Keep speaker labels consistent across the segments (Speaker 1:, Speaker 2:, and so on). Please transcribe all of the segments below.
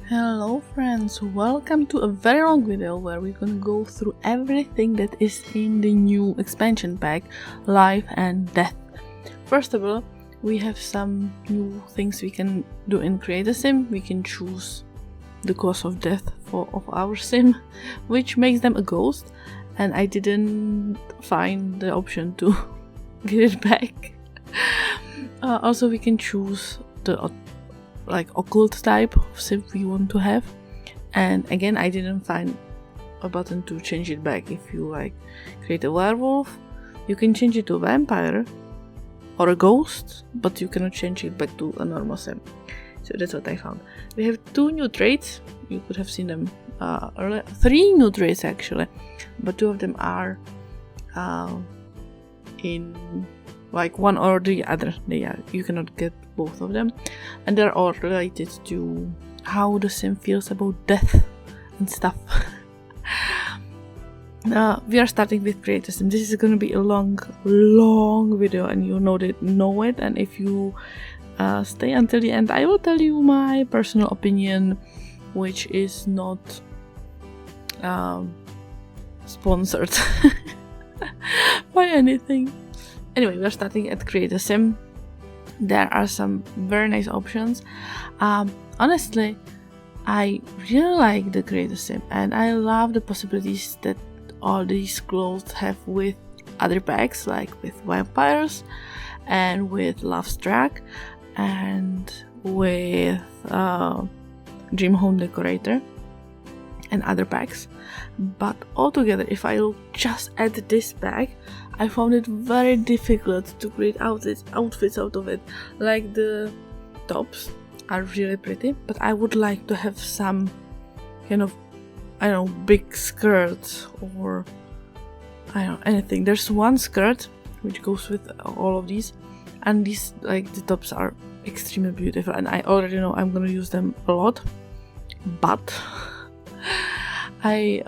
Speaker 1: Hello friends, welcome to a very long video where we're gonna go through everything that is in the new expansion pack, Life and Death. First of all, we have some new things we can do in Create a Sim. We can choose the cause of death of our sim, which makes them a ghost, and I didn't find the option to get it back. Also, we can choose the occult type of sim we want to have, and again I didn't find a button to change it back. If you create a werewolf, you can change it to a vampire or a ghost, but you cannot change it back to a normal sim. So that's what I found. We have 2 new traits. You could have seen them earlier. 3 new traits actually, but 2 of them are in one or the other. You cannot get both of them, and they're all related to how the sim feels about death and stuff. We are starting with Create a Sim. This is going to be a long video, and you know it. And if you stay until the end, I will tell you my personal opinion, which is not sponsored by anything. Anyway, we are starting at Create a Sim. There are some very nice options. Honestly, I really like the Create a Sim, and I love the possibilities that all these clothes have with other packs, like with vampires and with Love's Track and with Dream Home Decorator and other packs. But altogether, if I look just at this pack, I found it very difficult to create outfits out of it. Like, the tops are really pretty, but I would like to have some kind of, I don't know, big skirt or I don't know, anything. There's one skirt which goes with all of these, and these, the tops are extremely beautiful, and I already know I'm gonna use them a lot. But I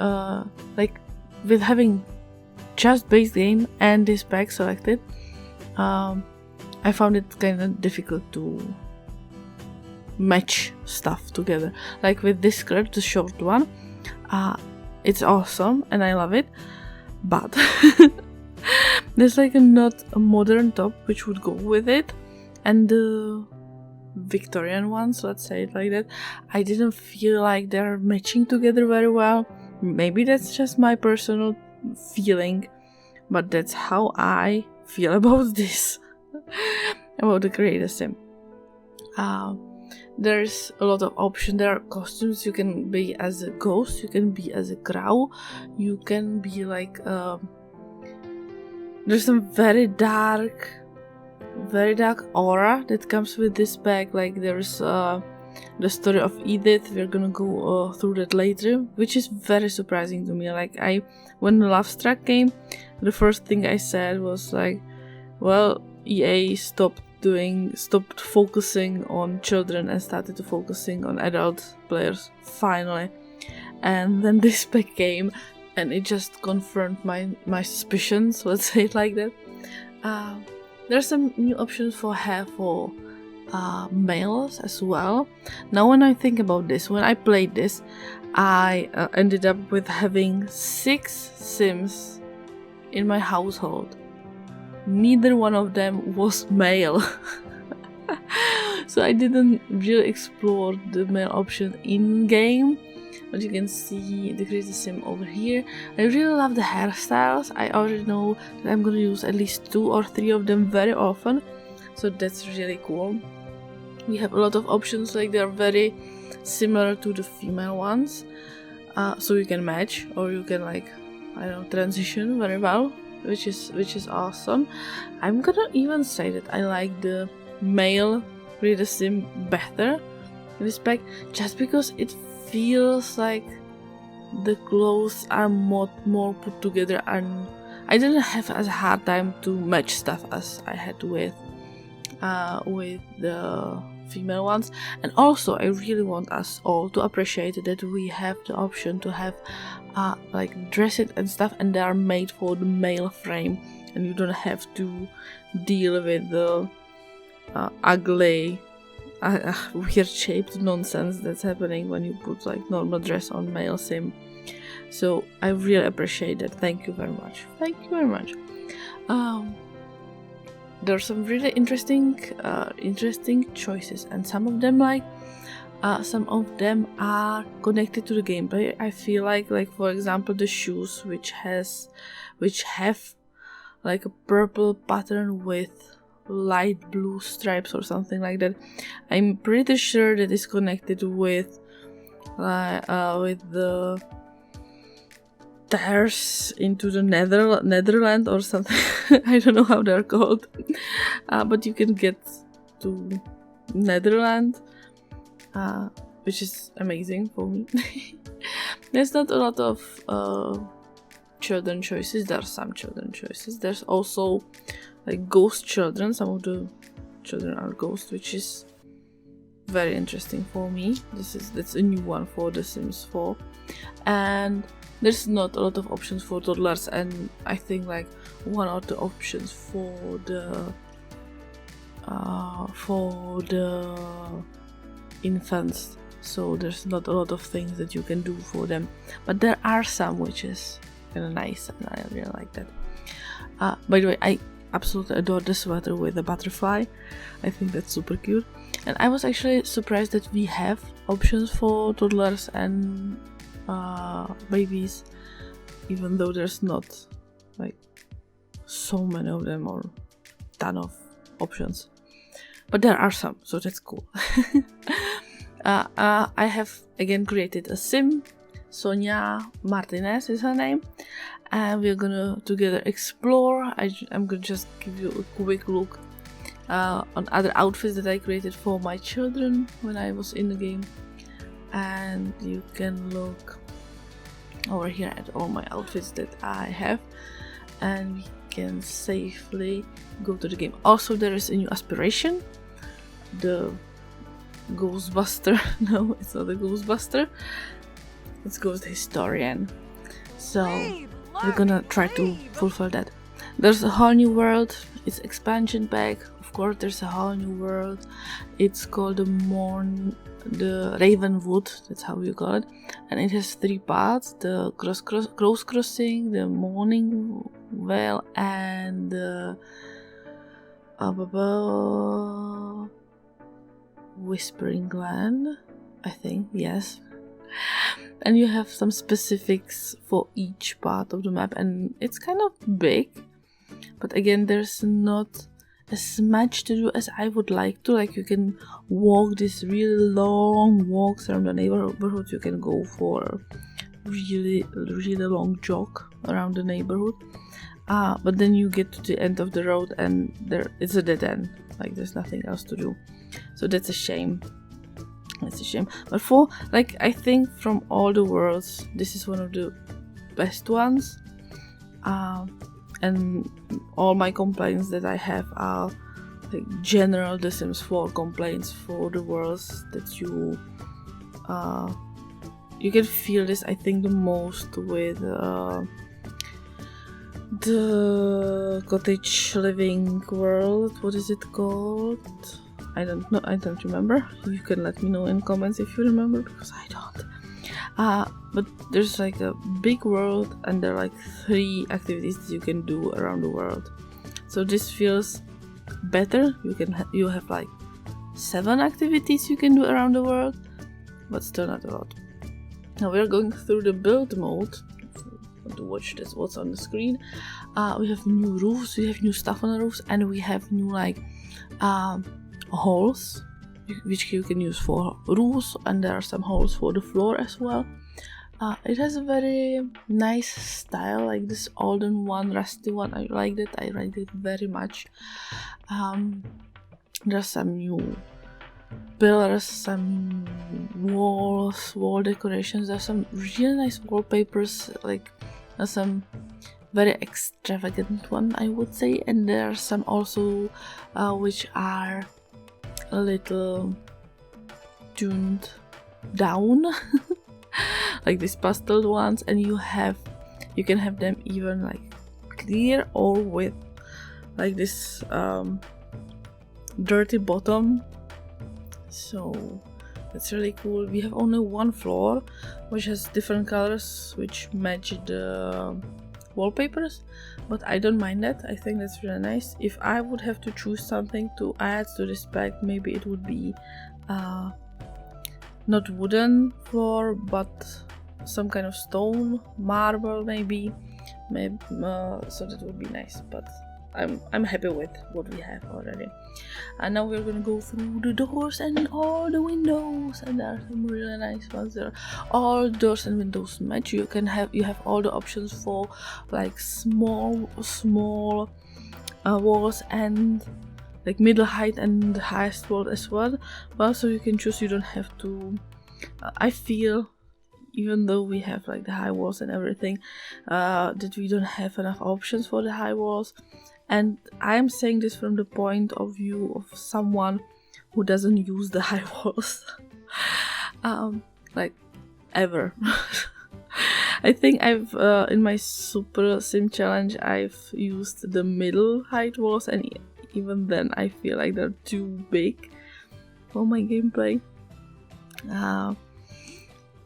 Speaker 1: with having just base game and this pack selected, I found it kind of difficult to match stuff together. Like with this skirt, the short one, it's awesome and I love it, but there's not a modern top which would go with it, and the Victorian ones, let's say it like that, I didn't feel like they're matching together very well. Maybe that's just my personal feeling, but that's how I feel about this. About the Create a Sim. There's a lot of options. There are costumes. You can be as a ghost, you can be as a crow, you can be there's some very dark aura that comes with this pack. There's the story of Edith. We're gonna go through that later, which is very surprising to me. When the Love's Track came, the first thing I said was well, EA stopped focusing on children and started to focusing on adult players finally. And then this pack came, and it just confirmed my suspicions, let's say it like that. There's some new options for hair for males as well. Now, when I think about this, when I played this, I ended up with having 6 Sims in my household. Neither one of them was male. So I didn't really explore the male option in game, but you can see the Create a Sim over here. I really love the hairstyles. I already know that I'm gonna use at least 2 or 3 of them very often, so that's really cool. We have a lot of options, they're very similar to the female ones, so you can match, or you can transition very well, which is awesome. I'm gonna even say that I like the male Create a Sim better in this pack, just because it feels like the clothes are more put together, and I didn't have as hard time to match stuff as I had with the female ones. And also, I really want us all to appreciate that we have the option to have dresses and stuff, and they are made for the male frame, and you don't have to deal with the ugly weird shaped nonsense that's happening when you put like normal dress on male sim. So I really appreciate that. Thank you very much. Thank you very much. There are some really interesting choices, and some of them are connected to the gameplay. I feel like for example the shoes which have like a purple pattern with light blue stripes or something like that. I'm pretty sure that is connected with the stairs into the Netherlands or something. I don't know how they're called, but you can get to Netherlands, which is amazing for me. There's not a lot of children choices. There are some children choices. There's also like ghost children. Some of the children are ghosts, which is very interesting for me. That's a new one for The Sims 4, and there's not a lot of options for toddlers, and I think like one or two options for the infants. So there's not a lot of things that you can do for them, but there are some which is kind of nice, and I really like that. By the way, I absolutely adore the sweater with the butterfly. I think that's super cute, and I was actually surprised that we have options for toddlers and babies, even though there's not like so many of them or ton of options, but there are some, so that's cool. I have again created a sim. Sonia Martinez is her name, and we're gonna together explore. I'm gonna just give you a quick look on other outfits that I created for my children when I was in the game, and you can look over here at all my outfits that I have, and we can safely go to the game. Also, there is a new aspiration, the Ghostbuster. No, it's not a Ghostbuster, it's Ghost Historian. So we're gonna try to fulfill that. There's a whole new world. It's expansion pack. Of course, there's a whole new world. It's called the Ravenwood. That's how you call it, and it has 3 parts: the cross crossing, the Morning Vale, and the Whispering Land, I think, yes. And you have some specifics for each part of the map, and it's kind of big, but again, there's not as much to do as I would like to. Like, you can walk these really long walks around the neighborhood. You can go for a really long jog around the neighborhood, but then you get to the end of the road and it's a dead end. Like, there's nothing else to do, so that's a shame. It's a shame. But for, like, I think from all the worlds, this is one of the best ones. And all my complaints that I have are like general The Sims 4 complaints for the worlds that you can feel this, I think, the most with the cottage living world. What is it called? I don't know. I don't remember. You can let me know in comments if you remember, because I don't. But there's like a big world, and there are like 3 activities that you can do around the world. So this feels better. You have like 7 activities you can do around the world, but still not a lot. Now we're going through the build mode. If you want to watch this, what's on the screen. We have new roofs. We have new stuff on the roofs, and we have new like holes which you can use for roofs, and there are some holes for the floor as well. It has a very nice style, like this olden one, rusty one. I liked it very much. There's some new pillars, some wall decorations. There's some really nice wallpapers, like some very extravagant one, I would say, and there are some also which are a little tuned down, like these pastel ones, and you can have them even like clear or with like this dirty bottom, So that's really cool. We have only one floor which has different colors which match the wallpapers, but I don't mind that. I think that's really nice. If I would have to choose something to add to this pack, maybe it would be not wooden floor, but some kind of stone, marble maybe. So that would be nice, but I'm happy with what we have already. And now we're gonna go through the doors and all the windows, and there are some really nice ones there. All doors and windows match. You have all the options for like small walls and like middle height and the highest wall as well. So you can choose. You don't have to. I feel, even though we have like the high walls and everything, that we don't have enough options for the high walls. And I'm saying this from the point of view of someone who doesn't use the high walls like ever. I think I've in my super sim challenge I've used the middle height walls, and even then I feel like they're too big for my gameplay.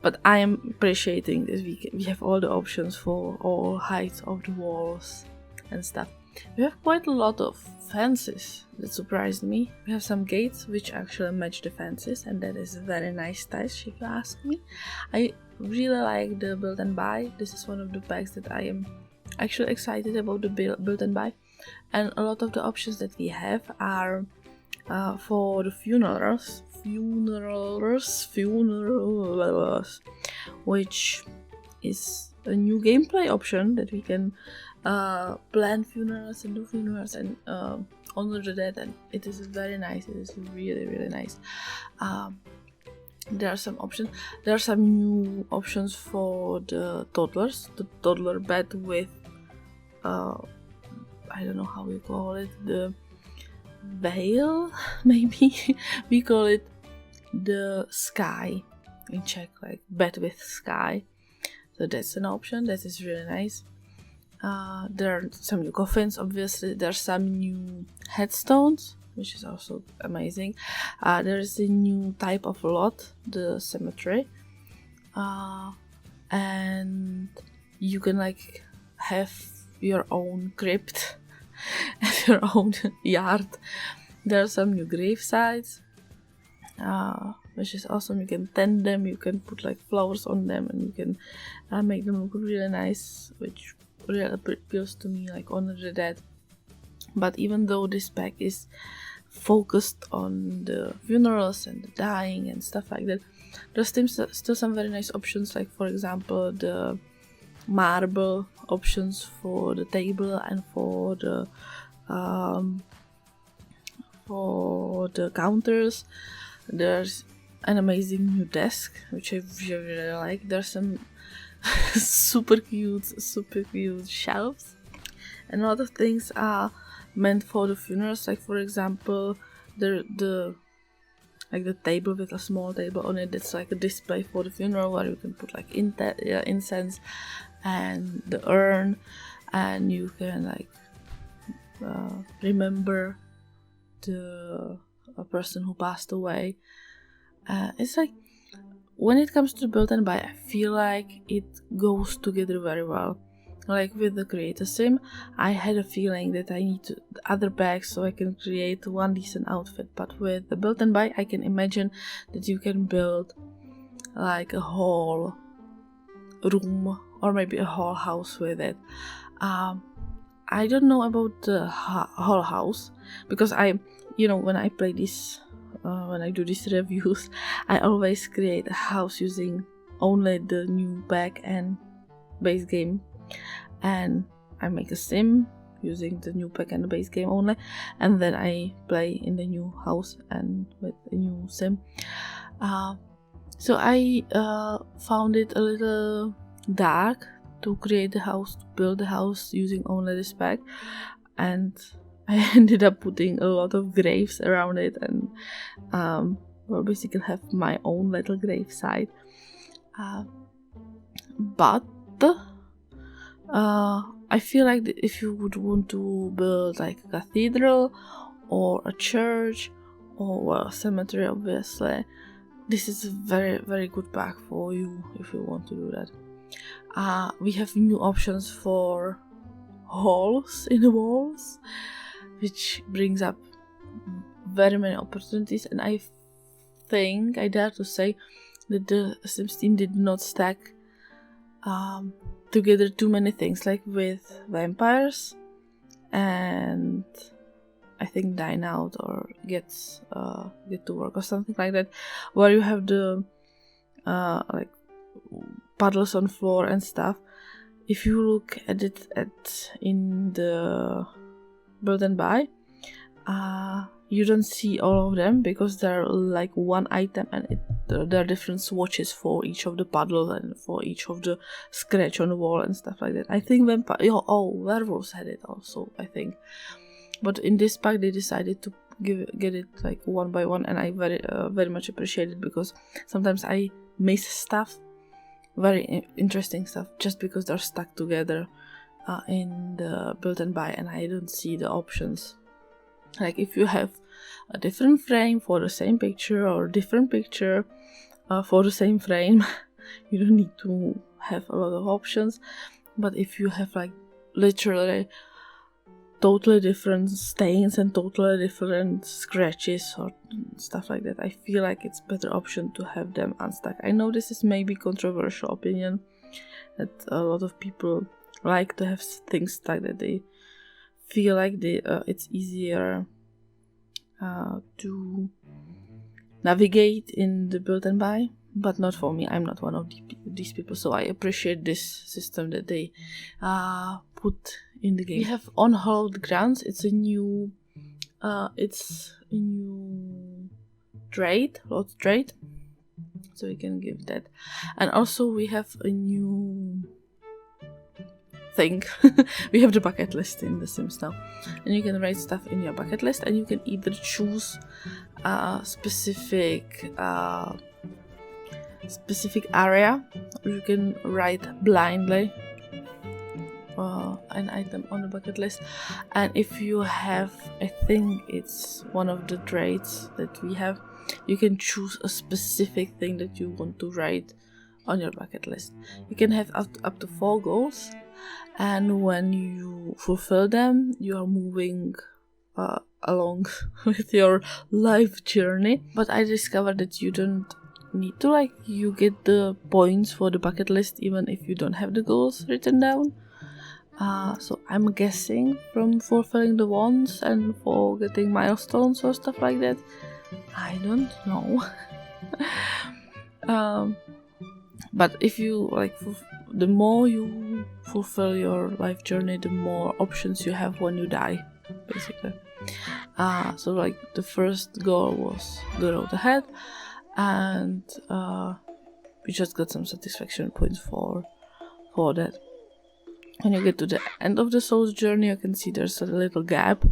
Speaker 1: But I am appreciating this. We have all the options for all heights of the walls and stuff. We have quite a lot of fences that surprised me. We have some gates which actually match the fences, and that is a very nice touch if you ask me. I really like the build and buy. This is one of the packs that I am actually excited about, the build and buy. And a lot of the options that we have are for the funerals, which is a new gameplay option that we can plan funerals and do funerals and honor the dead, and it is very nice. It is really nice. There are some options. There are some new options for the toddlers. The toddler bed with I don't know how we call it, the veil, maybe. We call it the sky in Czech, like bed with sky. So that's an option that is really nice. There are some new coffins, obviously. There are some new headstones, which is also amazing. There is a new type of lot, the cemetery, and you can like have your own crypt and your own yard. There are some new grave sites, which is awesome. You can tend them, you can put like flowers on them, and you can make them look really nice, which really appeals to me, like honor the dead. But even though this pack is focused on the funerals and the dying and stuff like that, there's still some very nice options, like for example the marble options for the table and for the counters. There's an amazing new desk which I really like. There's some super cute shelves, and a lot of things are meant for the funerals, like for example the table with a small table on it. It's like a display for the funeral where you can put like incense and the urn, and you can like remember a person who passed away. It's like, when it comes to build and buy, I feel like it goes together very well. Like with the creator sim, I had a feeling that I need other bags so I can create one decent outfit. But with the build and buy, I can imagine that you can build like a whole room or maybe a whole house with it. I don't know about the whole house, because when I play this, when I do these reviews, I always create a house using only the new pack and base game, and I make a sim using the new pack and the base game only, and then I play in the new house and with a new sim. So I found it a little dark to create the house, to build the house using only this pack, and I ended up putting a lot of graves around it, and basically have my own little grave site. But I feel like if you would want to build like a cathedral or a church Oh well, cemetery obviously. This is a very good pack for you if you want to do that. We have new options for holes in the walls, which brings up very many opportunities, and I think I dare to say that the Sims team did not stack together too many things, like with vampires and I think dine out or get to work or something like that, where you have the like puddles on floor and stuff. If you look at it in the build and buy, you don't see all of them because they're like one item, and there are different swatches for each of the puddles and for each of the scratch on the wall and stuff like that. I think werewolves had it also, I think. But in this pack they decided to get it like one by one, and I very much appreciate it, because sometimes I miss stuff, very interesting stuff, just because they're stuck together in the build and buy and I don't see the options. Like if you have a different frame for the same picture or different picture for the same frame, you don't need to have a lot of options. But if you have like literally totally different stains and totally different scratches or stuff like that, I feel like it's better option to have them unstuck. I know this is maybe controversial opinion, that a lot of people like to have things stuck, that they feel like it's easier to navigate in the build and buy, but not for me. I'm not one of these people, so I appreciate this system that they put in the game. We have unhallowed grounds. It's a new trait, Lord trait, so we can give that. And also we have a new thing. We have the bucket list in The Sims now, and you can write stuff in your bucket list, and you can either choose a specific area, or you can write blindly an item on the bucket list. And if you have, I think it's one of the traits that we have, you can choose a specific thing that you want to write on your bucket list. You can have up to 4 goals, and when you fulfill them, you are moving along with your life journey. But I discovered that you don't need to, like, you get the points for the bucket list even if you don't have the goals written down. So I'm guessing from fulfilling the ones and for getting milestones or stuff like that. I don't know. But if you like, the more you fulfill your life journey, the more options you have when you die, basically. So like the first goal was the road ahead, and we just got some satisfaction points for that. When you get to the end of the soul's journey, you can see there's a little gap,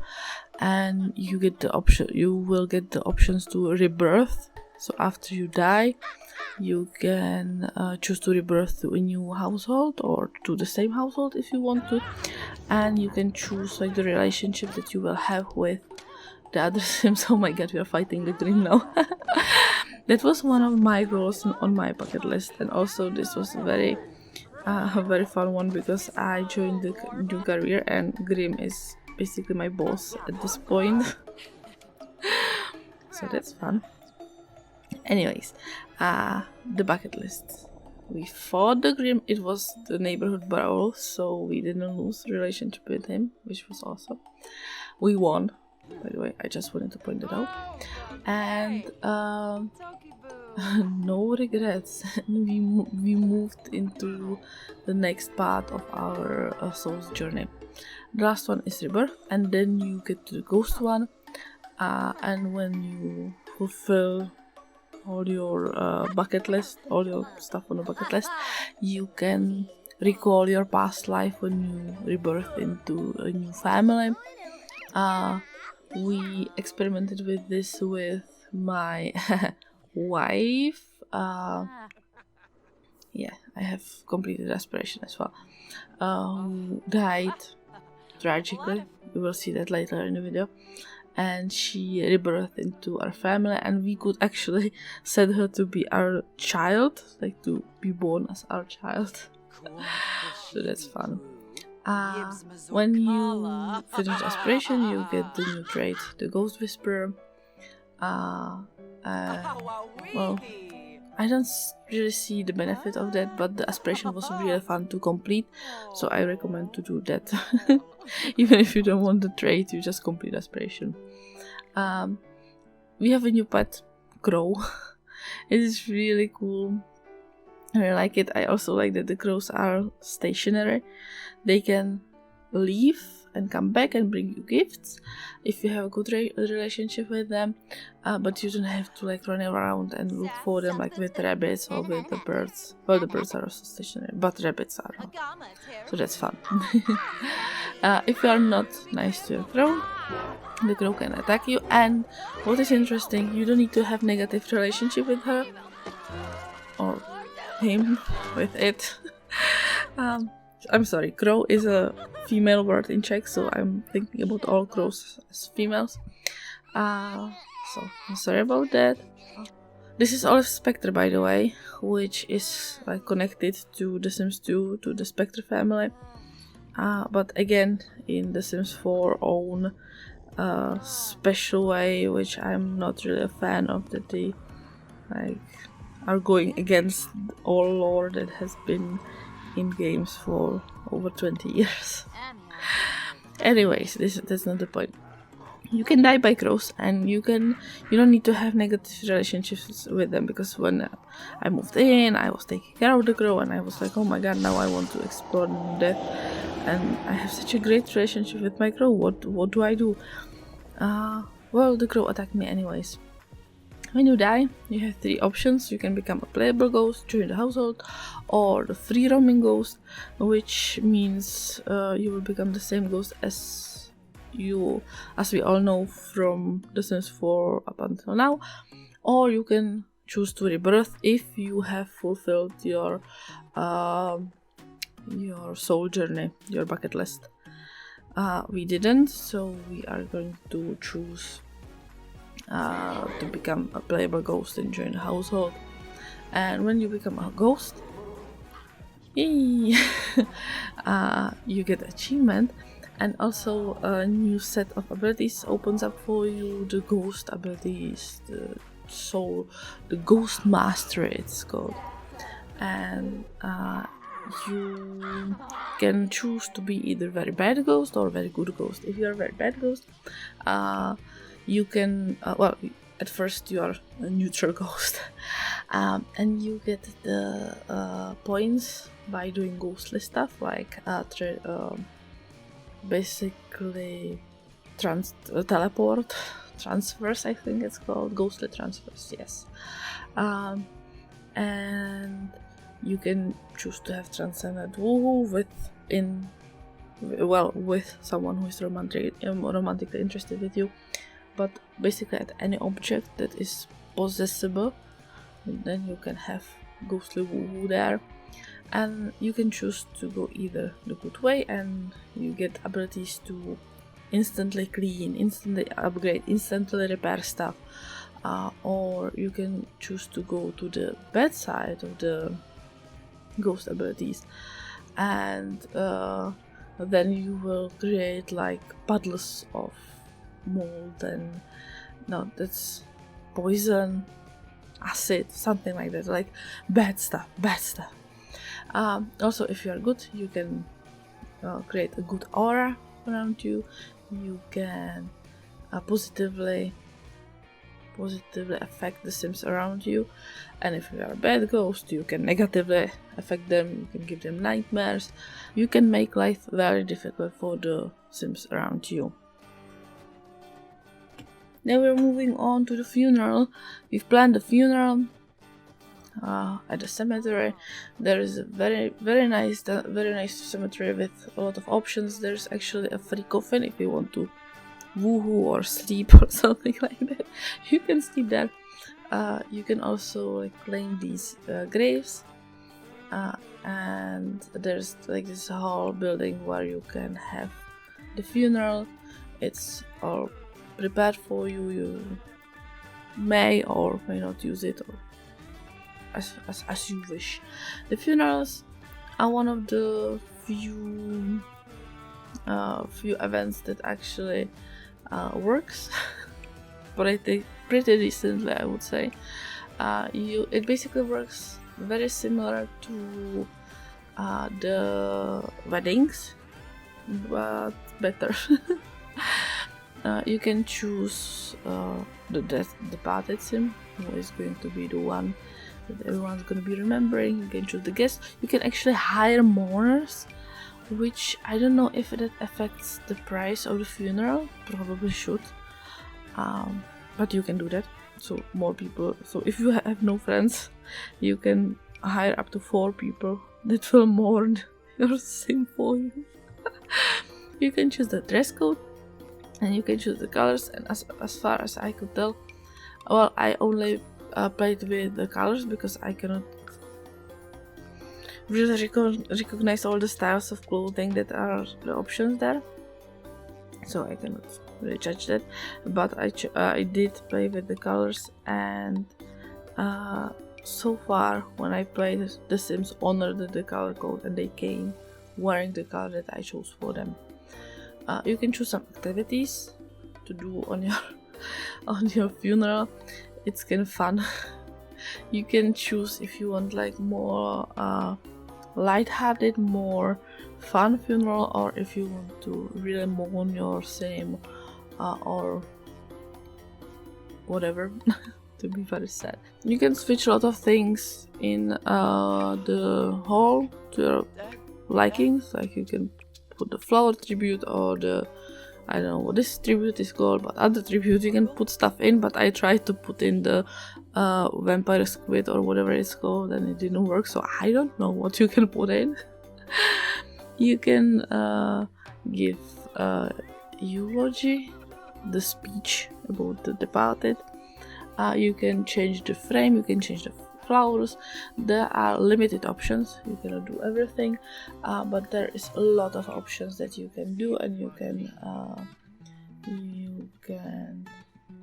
Speaker 1: and you get the option. You will get the options to rebirth. So after you die, you can choose to rebirth to a new household or to the same household if you want to, and you can choose like the relationship that you will have with the other Sims. Oh my god, we are fighting the dream now. That was one of my goals on my bucket list, and also this was a very fun one, because I joined the new career and Grim is basically my boss at this point. So that's fun. Anyways, the bucket list. We fought the Grim. It was the neighborhood brawl, so we didn't lose relationship with him, which was awesome. We won, by the way. I just wanted to point that out. And no regrets. We moved into the next part of our soul's journey. The last one is rebirth, and then you get to the ghost one. And when you fulfill all your bucket list, all your stuff on the bucket list, you can recall your past life when you rebirth into a new family. We experimented with this with my wife. Yeah, I have completed aspiration as well. Who died tragically. You will see that later in the video. and she rebirthed into our family, and we could actually set her to be our child, like to be born as our child. So that's fun. When you finish aspiration, you get the new trait, the Ghost Whisperer. Well, I don't really see the benefit of that, but the aspiration was really fun to complete, so I recommend to do that. Even if you don't want the trait, you just complete aspiration. We have a new pet, Crow. It is really cool. I really like it. I also like that the crows are stationary. They can leave and come back and bring you gifts if you have a good relationship with them, but you don't have to like run around and look for them like with rabbits or with the birds. Well, the birds are also stationary, but rabbits are not, so that's fun. If you are not nice to your crow, the crow can attack you, and what is interesting, you don't need to have negative relationship with her or him with it. I'm sorry, crow is a female word in Czech, so I'm thinking about all crows as females. So I'm sorry about that. This is all Spectre, by the way, which is like connected to The Sims 2, to the Spectre family. But again, in The Sims 4 own special way, which I'm not really a fan of, that they like are going against all lore that has been in games for over 20 years. Anyways, that's not the point. You can die by crows, and you don't need to have negative relationships with them, because when I moved in, I was taking care of the crow, and I was like, oh my god, now I want to explore death, and I have such a great relationship with my crow. What do I do? Well, the crow attacked me anyways. When you die, you have three options. You can become a playable ghost, join the household, or the free roaming ghost, which means you will become the same ghost as we all know from The Sims 4 up until now, or you can choose to rebirth if you have fulfilled your soul journey, your bucket list. We didn't, so we are going to choose to become a playable ghost and join the household. And when you become a ghost, you get achievement, and also a new set of abilities opens up for you. The ghost abilities, the ghost mastery it's called, and you can choose to be either very bad ghost or very good ghost. If you're a very bad ghost, you can at first you are a neutral ghost, and you get the points by doing ghostly stuff, like basically teleport transfers, I think it's called, ghostly transfers, yes. And you can choose to have transcendent woohoo with someone who is romantically interested with you, but basically at any object that is possessible, then you can have ghostly woohoo there. And you can choose to go either the good way, and you get abilities to instantly clean, instantly upgrade, instantly repair stuff, or you can choose to go to the bad side of the ghost abilities, and then you will create like puddles of mold and that's poison, acid, something like that, like bad stuff. Also, if you are good, you can create a good aura around you. You can positively affect the Sims around you, and if you are a bad ghost, you can negatively affect them. You can give them nightmares. You can make life very difficult for the Sims around you. Now we're moving on to the funeral. We've planned the funeral at the cemetery. There is a very nice cemetery with a lot of options. There's actually a free coffin if you want to woohoo or sleep or something like that. You can sleep there. You can also like claim these graves, and there's like this whole building where you can have the funeral. It's all prepared for you. You may or may not use it, or as you wish. The funerals are one of the few events that actually works pretty recently, I would say. It basically works very similar to the weddings, but better. You can choose the departed sim, who is going to be the one that everyone's going to be remembering. You can choose the guest. You can actually hire mourners, which I don't know if that affects the price of the funeral. Probably should, but you can do that. So more people. So if you have no friends, you can hire up to 4 people that will mourn your sim for you. You can choose the dress code, and you can choose the colors. And as far as I could tell, well, I only played with the colors because I cannot really recognize all the styles of clothing that are the options there, so I cannot really judge that. But I did play with the colors, and so far when I played, the Sims honored the color code and they came wearing the color that I chose for them. You can choose some activities to do on your funeral. It's kind of fun. You can choose if you want like more light-hearted, more fun funeral, or if you want to really mourn your sim or whatever. To be very sad. You can switch a lot of things in the hall to your likings. Like you can put the flower tribute or the, I don't know what this tribute is called, but other tribute you can put stuff in. But I tried to put in the vampire squid or whatever it's called, and it didn't work. So I don't know what you can put in. You can give eulogy, the speech about the departed. You can change the frame, you can change the flowers. There are limited options, you cannot do everything, but there is a lot of options that you can do, and you can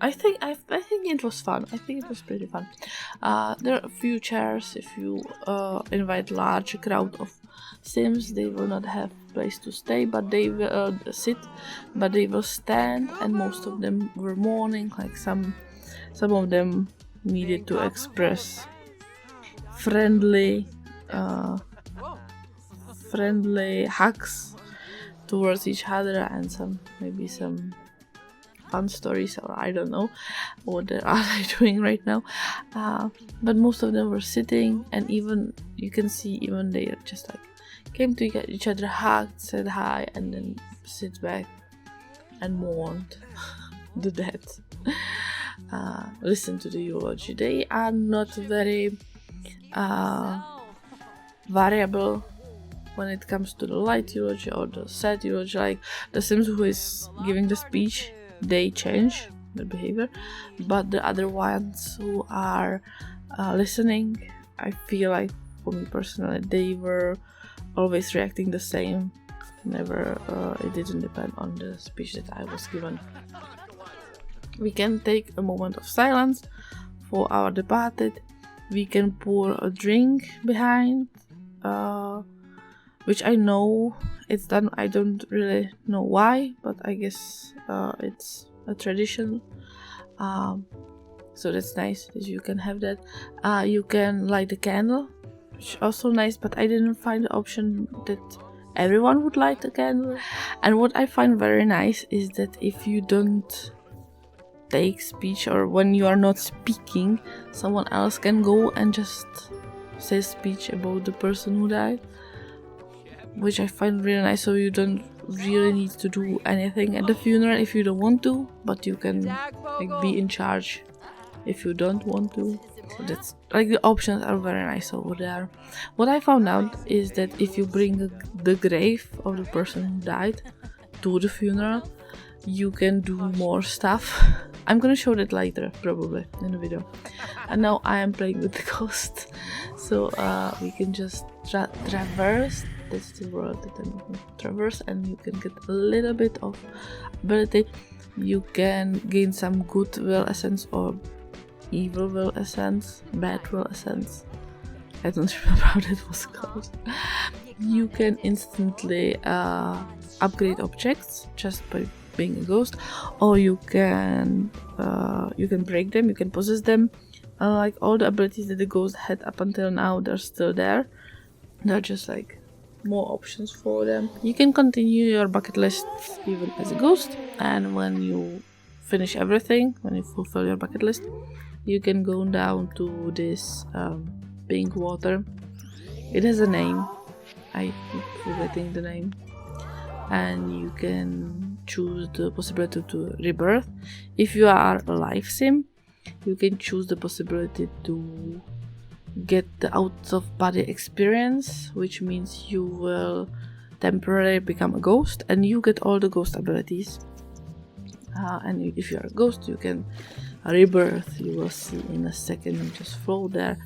Speaker 1: I think it was fun. I think it was pretty fun. There are a few chairs. If you invite large crowd of Sims, they will not have place to stay, but they will sit, but they will stand, and most of them were mourning. Like some of them needed to express friendly hugs towards each other, and maybe some fun stories, or I don't know what they are doing right now. But most of them were sitting, and even you can see even they just like came to each other, hugged, said hi, and then sit back and mourned the dead. Listen to the eulogy. They are not very variable when it comes to the light eulogy or the sad eulogy. Like the Sims who is giving the speech, they change their behavior, but the other ones who are listening, I feel like, for me personally, they were always reacting the same. Never, it didn't depend on the speech that I was given. We can take a moment of silence for our departed. We can pour a drink behind, which I know it's done. I don't really know why, but I guess it's a tradition. So that's nice that you can have that. You can light a candle, which is also nice, but I didn't find the option that everyone would light a candle. And what I find very nice is that if you don't take speech, or when you are not speaking, someone else can go and just say speech about the person who died, which I find really nice. So you don't really need to do anything at the funeral if you don't want to, but you can like be in charge if you don't want to. So that's like, the options are very nice over there. What I found out is that if you bring the grave of the person who died to the funeral, you can do more stuff. I'm gonna show that later, probably, in the video. And now I am playing with the ghost. So we can just traverse. That's the word that I'm traverse, and you can get a little bit of ability. you can gain some good will essence or evil will essence, bad will essence. I don't remember how that was called. You can instantly upgrade objects just by being a ghost, or you can break them, you can possess them. Like all the abilities that the ghost had up until now, they're still there. They're just like more options for them. You can continue your bucket list even as a ghost, and when you finish everything, when you fulfill your bucket list, you can go down to this pink water. It has a name, I keep forgetting the name, and you can choose the possibility to rebirth. If you are a life sim, you can choose the possibility to get the out of body experience, which means you will temporarily become a ghost and you get all the ghost abilities. And if you are a ghost, you can rebirth. You will see in a second. You just float there,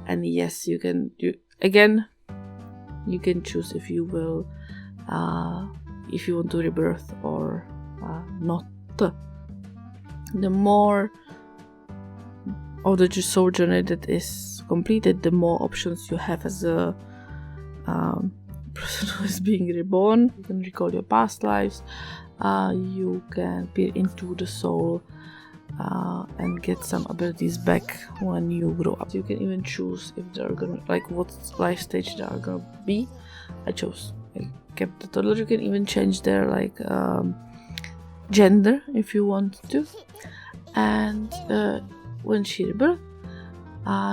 Speaker 1: and yes, you can. You can choose if you will, if you want to rebirth or not. The more of the soul journey that is completed, the more options you have as a person who is being reborn. You can recall your past lives. You can peer into the soul and get some abilities back when you grow up. You can even choose if they're gonna, like, what life stage they are gonna be. I kept the toddler. You can even change their gender if you want to. And when she rebirthed,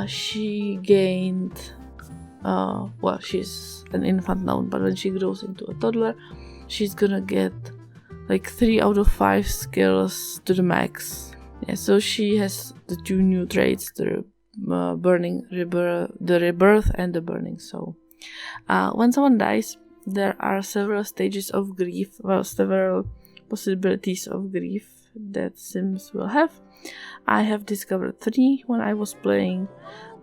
Speaker 1: she gained well, she's an infant now, but when she grows into a toddler, she's gonna get like 3 out of 5 skills to the max. Yeah, so she has the 2 new traits, the rebirth and the burning soul. When someone dies, there are several stages of grief, well, several possibilities of grief that Sims will have. I have discovered 3 when I was playing.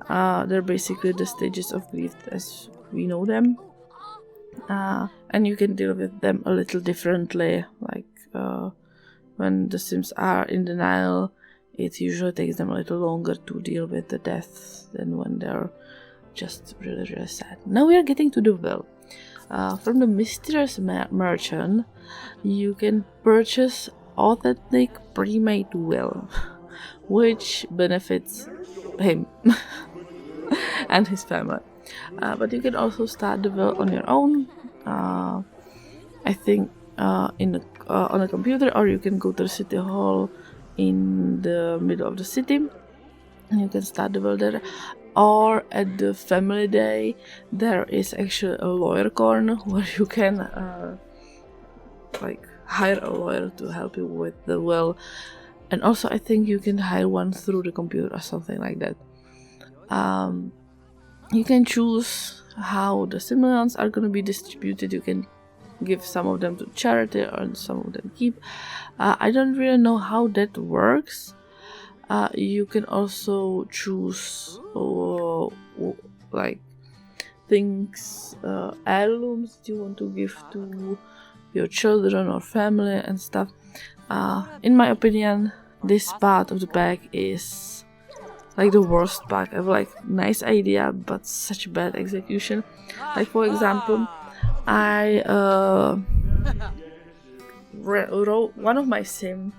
Speaker 1: They're basically the stages of grief as we know them. And you can deal with them a little differently. Like when the Sims are in denial, it usually takes them a little longer to deal with the death than when they're just really, really sad. Now we are getting to the will. From the mysterious merchant, you can purchase authentic pre-made will, which benefits him and his family. But you can also start the will on your own. I think on a computer, or you can go to the city hall in the middle of the city and you can start the will there. Or at the family day, there is actually a lawyer corner where you can hire a lawyer to help you with the will. And also I think you can hire one through the computer or something like that. You can choose how the simoleons are going to be distributed. You can give some of them to charity and some of them keep. I don't really know how that works. You can also choose things, heirlooms that you want to give to your children or family and stuff. In my opinion, this part of the pack is like the worst pack. I have like nice idea but such bad execution. Like for example, I wrote one of my sim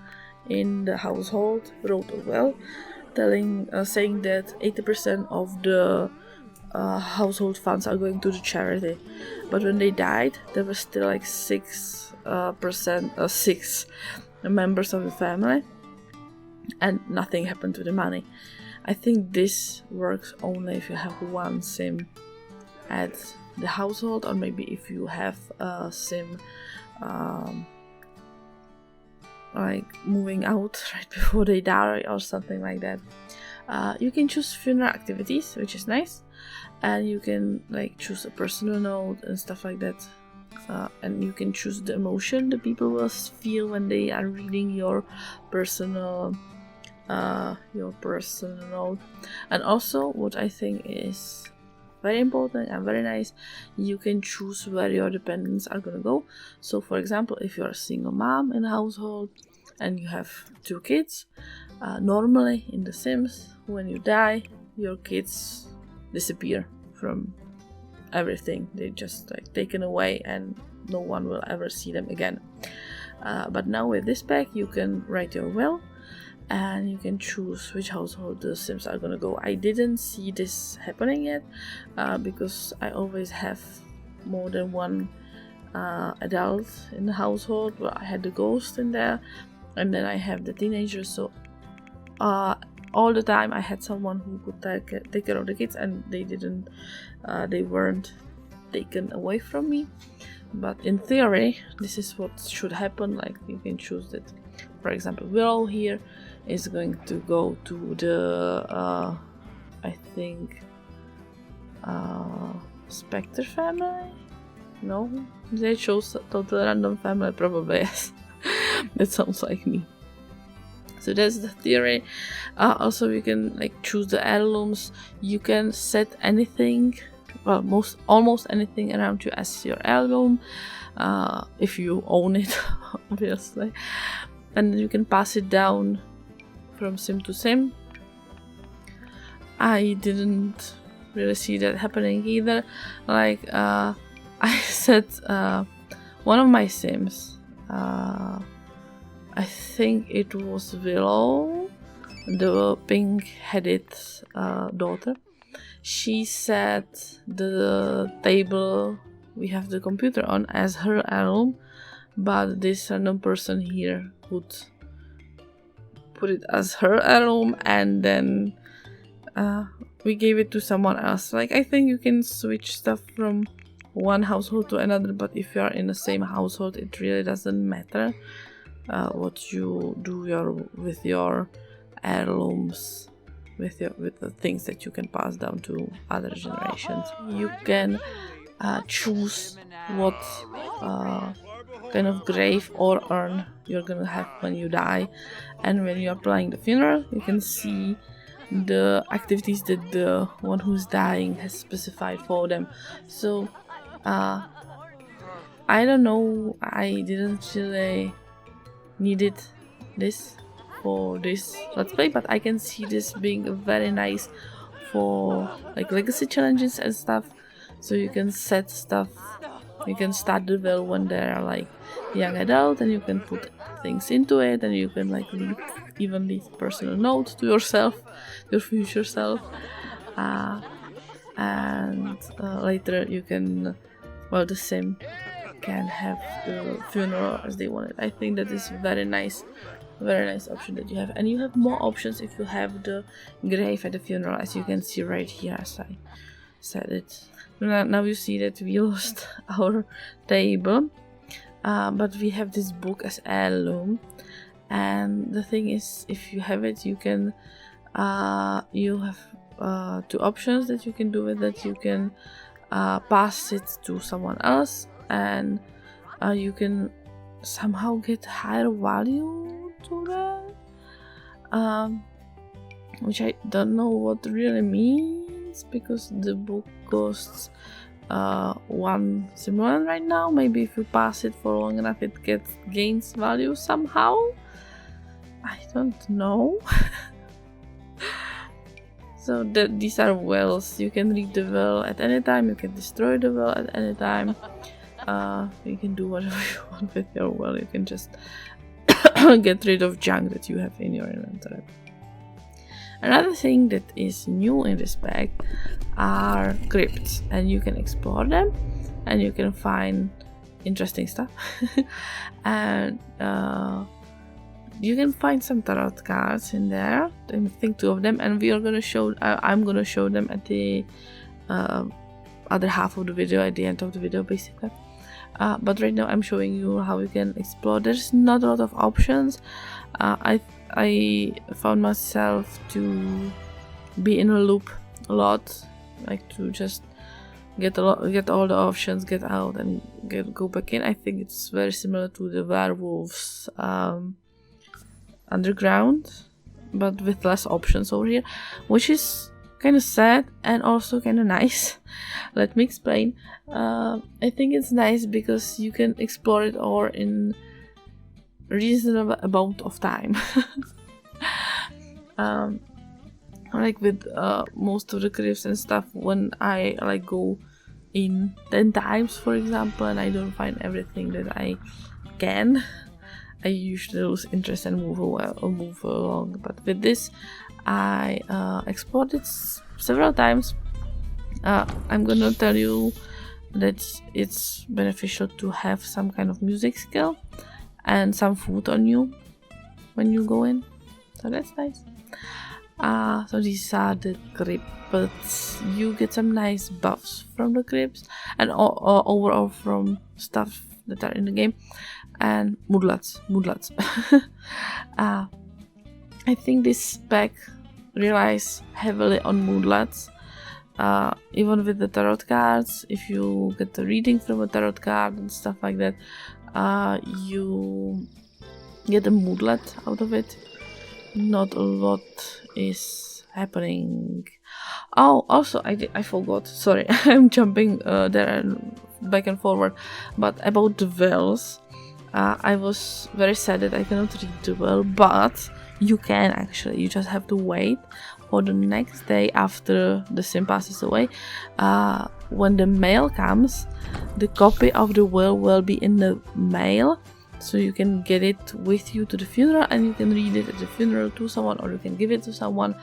Speaker 1: in the household wrote a will saying that 80% of the household funds are going to the charity, but when they died there were still like 6 members of the family and nothing happened to the money. I think this works only if you have one sim at the household, or maybe if you have a sim like moving out right before they die or something like that. You can choose funeral activities, which is nice, and you can like choose a personal note and stuff like that. And you can choose the emotion the people will feel when they are reading your personal note. And also, what I think is very important and very nice, you can choose where your dependents are gonna go. So for example, if you're a single mom in a household and you have 2 kids. Normally in The Sims, when you die, your kids disappear from everything. They just like taken away and no one will ever see them again. But now with this pack you can write your will and you can choose which household the Sims are gonna go. I didn't see this happening yet because I always have more than one adult in the household. Well, I had the ghost in there and then I have the teenagers, so all the time I had someone who could take care of the kids, and they weren't taken away from me. But in theory this is what should happen. Like you can choose that, for example, Willow here is going to go to the I think Spectre family. No, they chose a total random family, probably. Yes. That sounds like me. So that's the theory. Also you can like choose the heirlooms. You can set anything, well, almost anything around you as your heirloom, if you own it, obviously. And you can pass it down from sim to sim. I didn't really see that happening either. Like I set one of my sims, I think it was Willow, the pink-headed daughter. She set the table we have the computer on as her heirloom, but this random person here would put it as her heirloom, and then we gave it to someone else. Like I think you can switch stuff from one household to another, but if you are in the same household it really doesn't matter what you do with your heirlooms, with the things that you can pass down to other generations. You can choose what kind of grave or urn you're gonna have when you die, and when you are planning the funeral you can see the activities that the one who's dying has specified for them. So I don't know, I didn't really needed this for this let's play, but I can see this being very nice for like legacy challenges and stuff. So you can set stuff, you can start the will when they're like young adult, and you can put things into it, and you can like even leave personal note to yourself, your future self, and later you can, well, the sim can have the funeral as they want it. I think that is very nice option that you have, and you have more options if you have the grave at the funeral, as you can see right here as I said it. Now you see that we lost our table, but we have this book as heirloom, and the thing is, if you have it, you can you have 2 options that you can do with it. You can pass it to someone else, and you can somehow get higher value to that, which I don't know what really means, because the book costs 1 simoleon right now. Maybe if you pass it for long enough it gains value somehow. I don't know. So these are wills. You can read the will at any time, you can destroy the will at any time. You can do whatever you want with your will. You can just get rid of junk that you have in your inventory. Another thing that is new in this pack are crypts, and you can explore them and you can find interesting stuff. And you can find some tarot cards in there. I think 2 of them, and we are gonna show. I'm gonna show them at the other half of the video, at the end of the video, basically. But right now I'm showing you how you can explore. There's not a lot of options. I found myself to be in a loop a lot, like to just get all the options, get out and go back in. I think it's very similar to the werewolves underground, but with less options over here, which is kind of sad and also kind of nice. Let me explain. I think it's nice because you can explore it all in reasonable amount of time. Like with most of the crypts and stuff, when I like go in 10 times, for example, and I don't find everything that I can, I usually lose interest and move along. But with this, I explored it several times. I'm gonna tell you that it's beneficial to have some kind of music skill and some food on you when you go in, so that's nice. So these are the crypts. You get some nice buffs from the crypts and overall from stuff that are in the game. And moodlets. I think this pack relies heavily on moodlets. Even with the tarot cards, if you get a reading from a tarot card and stuff like that, you get a moodlet out of it. Not a lot is happening. Oh, also I forgot. Sorry, I'm jumping there and back and forward. But about the wells, I was very sad that I cannot read the well, but you can actually. You just have to wait for the next day after the sim passes away. When the mail comes, the copy of the will be in the mail. So you can get it with you to the funeral and you can read it at the funeral to someone, or you can give it to someone.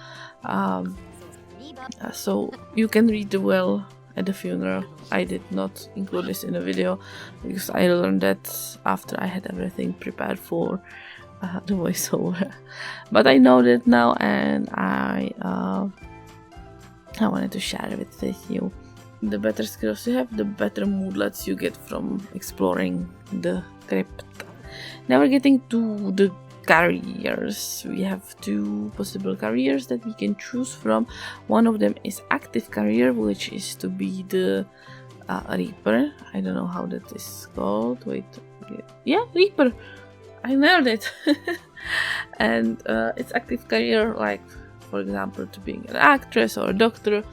Speaker 1: So you can read the will at the funeral. I did not include this in the video because I learned that after I had everything prepared for the voiceover. But I know that now, and I wanted to share it with you. The better skills you have, the better moodlets you get from exploring the crypt. Now we're getting to the careers. We have two possible careers that we can choose from. One of them is active career, which is to be the Reaper. I don't know how that is called. Wait, yeah, Reaper. I nailed it. And it's active career, like for example, to being an actress or a doctor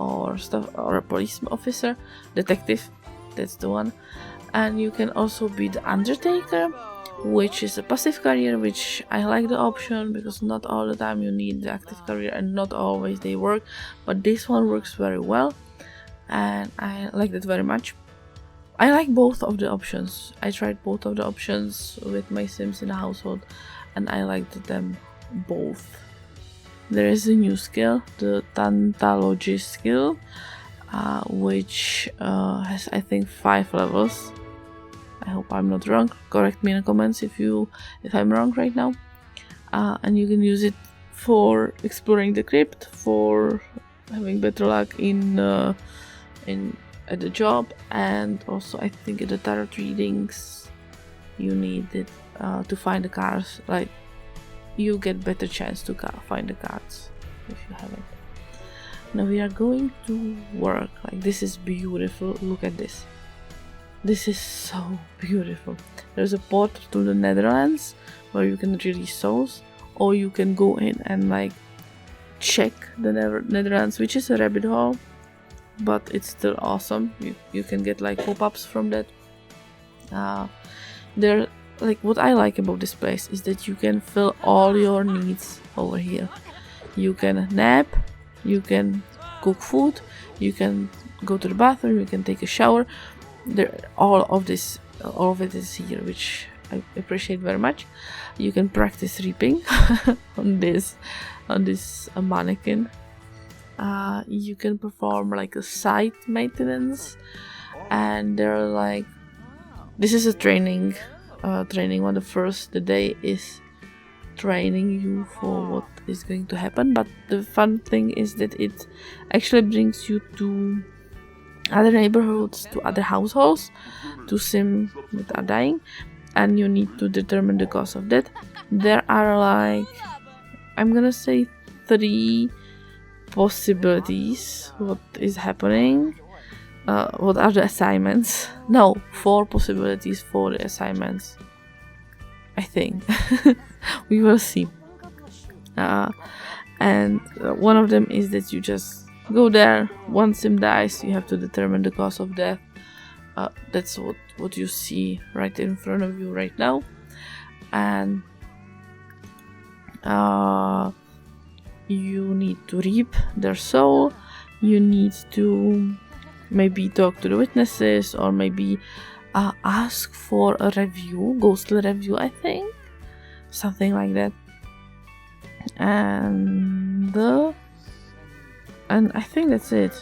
Speaker 1: or stuff, or a police officer, detective. That's the one. And you can also be the Undertaker, which is a passive career, which I like the option because not all the time you need the active career and not always they work, but this one works very well and I like that very much. I like both of the options. I tried both of the options with my Sims in the household and I liked them both. There is a new skill, the Tantology skill, which has I think 5 levels. I hope I'm not wrong. Correct me in the comments if I'm wrong right now. And you can use it for exploring the crypt, for having better luck at the job, and also I think at the tarot readings you need it to find the cards. Like you get better chance to find the cards if you have it. Now we are going to work. Like this is beautiful. Look at this. This is so beautiful. There's a portal to the Netherlands where you can release souls, or you can go in and like check the Netherlands, which is a rabbit hole, but it's still awesome. You can get like pop-ups from that. There, like what I like about this place is that you can fill all your needs over here. You can nap, you can cook food, you can go to the bathroom, you can take a shower. All of it is here, which I appreciate very much. You can practice reaping on this mannequin. You can perform like a site maintenance, and they're like, this is a training one. The day is training you for what is going to happen, but the fun thing is that it actually brings you to other neighborhoods, to other households, to sim that are dying, and you need to determine the cause of that. There are like, I'm gonna say 3 possibilities what is happening. What are the assignments? No, 4 possibilities for the assignments, I think. We will see. And one of them is that you just go there, one sim dies, you have to determine the cause of death. That's what you see right in front of you right now. and you need to reap their soul. You need to maybe talk to the witnesses, or maybe ask for a review, ghostly review, I think, something like that. And I think that's it.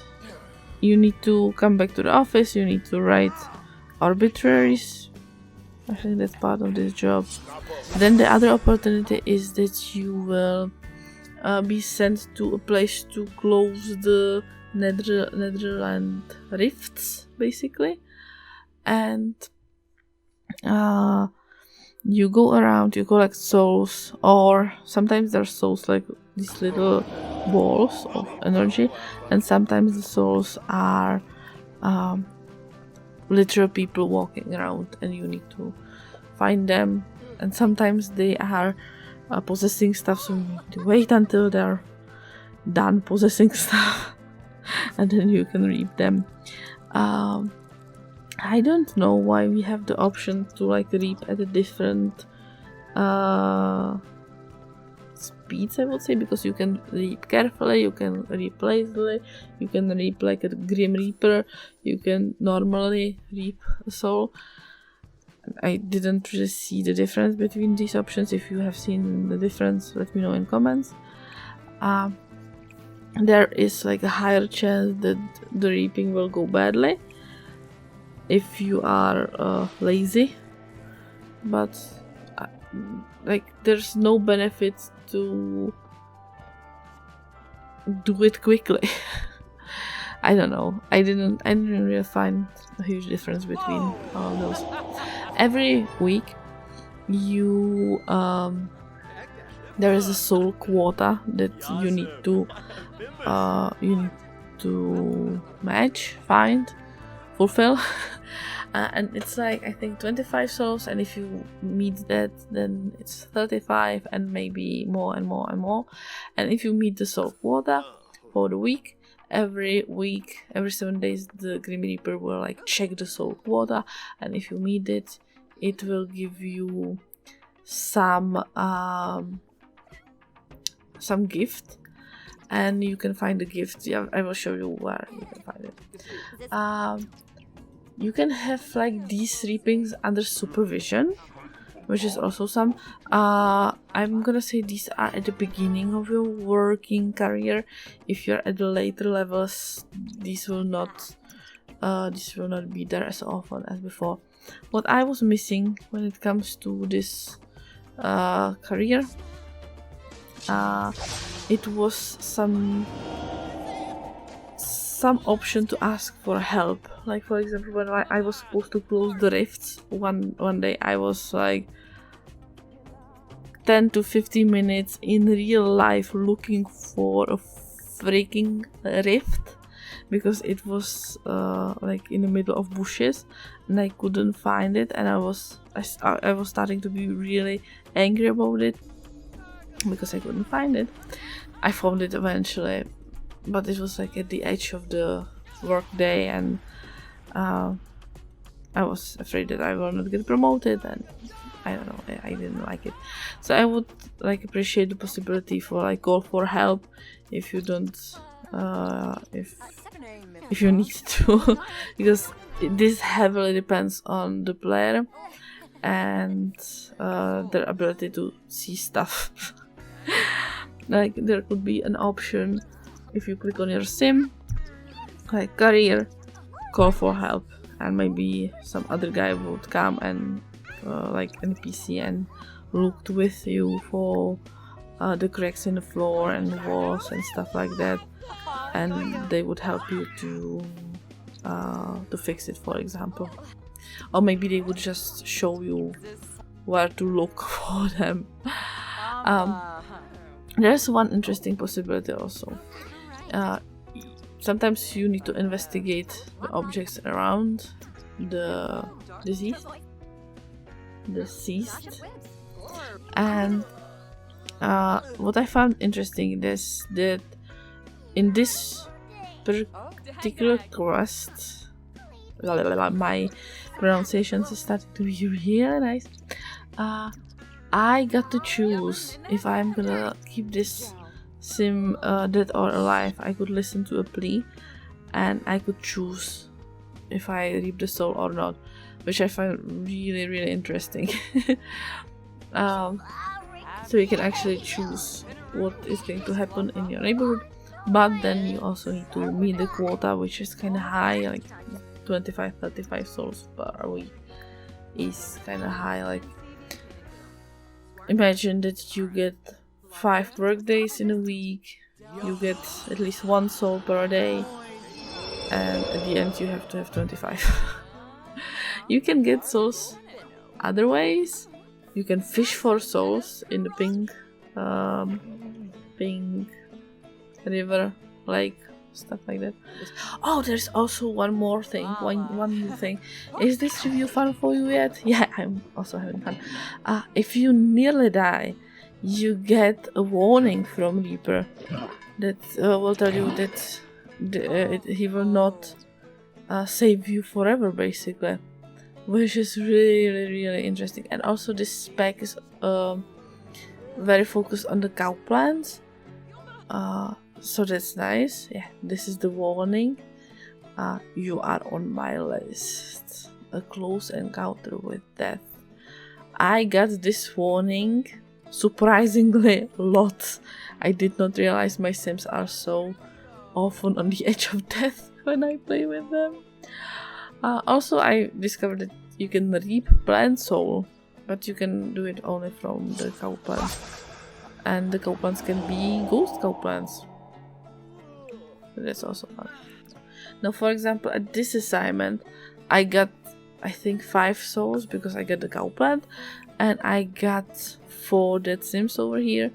Speaker 1: You need to come back to the office. You need to write arbitraries. I think that's part of this job. Then the other opportunity is that you will be sent to a place to close the Netherland rifts, basically. And you go around, you collect souls, or sometimes there's souls like these little balls of energy, and sometimes the souls are literal people walking around, and you need to find them. And sometimes they are possessing stuff, so you need to wait until they're done possessing stuff, and then you can reap them. I don't know why we have the option to like reap at a different speeds, I would say, because you can reap carefully, you can reap lazily, you can reap like a Grim Reaper, you can normally reap a soul. I didn't really see the difference between these options. If you have seen the difference, let me know in comments. There is like a higher chance that the reaping will go badly if you are lazy, but like there's no benefit to do it quickly. I don't know. I didn't really find a huge difference between all those. Every week, you there is a soul quota that you need to match, find, fulfill, and it's like I think 25 souls. And if you meet that, then it's 35, and maybe more and more and more. And if you meet the soul quota for the week, every 7 days, the Grim Reaper will like check the soul quota, and if you meet it, it will give you some gift, and you can find the gift. Yeah, I will show you where you can find it. You can have like these reapings under supervision, which is also some. I'm gonna say these are at the beginning of your working career. If you're at the later levels, these will not be there as often as before. What I was missing when it comes to this career, it was some option to ask for help. Like for example, when I was supposed to close the rifts, one day I was like 10 to 15 minutes in real life looking for a freaking rift, because it was like in the middle of bushes and I couldn't find it, and I was starting to be really angry about it because I couldn't find it. I found it eventually, but it was like at the edge of the work day, and I was afraid that I will not get promoted, and I don't know, I didn't like it. So I would like appreciate the possibility for like call for help if you don't if you need to, because this heavily depends on the player and their ability to see stuff. Like there could be an option if you click on your sim, like career, call for help, and maybe some other guy would come and like NPC and looked with you for the cracks in the floor and the walls and stuff like that, and they would help you to fix it, for example. Or maybe they would just show you where to look for them. There's one interesting possibility also. Sometimes you need to investigate the objects around the deceased, and what I found interesting is that in this particular quest, my pronunciations is starting to be really nice. I got to choose if I'm gonna keep this sim dead or alive. I could listen to a plea and I could choose if I reap the soul or not, which I find really interesting. So you can actually choose what is going to happen in your neighborhood, but then you also need to meet the quota, which is kind of high, like 25-35 souls per week is kind of high. Like, imagine that you get 5 work days in a week, you get at least 1 soul per day, and at the end you have to have 25. You can get souls other ways. You can fish for souls in the pink river, lake, stuff like that. Oh, there's also one more thing, one new thing. Is this review fun for you yet? Yeah, I'm also having fun. If you nearly die, you get a warning from Reaper that will tell you that he will not save you forever, basically, which is really interesting. And also this spec is very focused on the cow plants, so that's nice. Yeah, this is the warning. You are on my list. A close encounter with death. I got this warning surprisingly a lot. I did not realize my sims are so often on the edge of death when I play with them. Also, I discovered that you can reap plant soul, but you can do it only from the cow plants. And the cow plants can be ghost cow plants. So that's also fun. Now, for example, at this assignment, I got, I think, 5 souls because I got the cow plant, and I got 4 dead sims over here.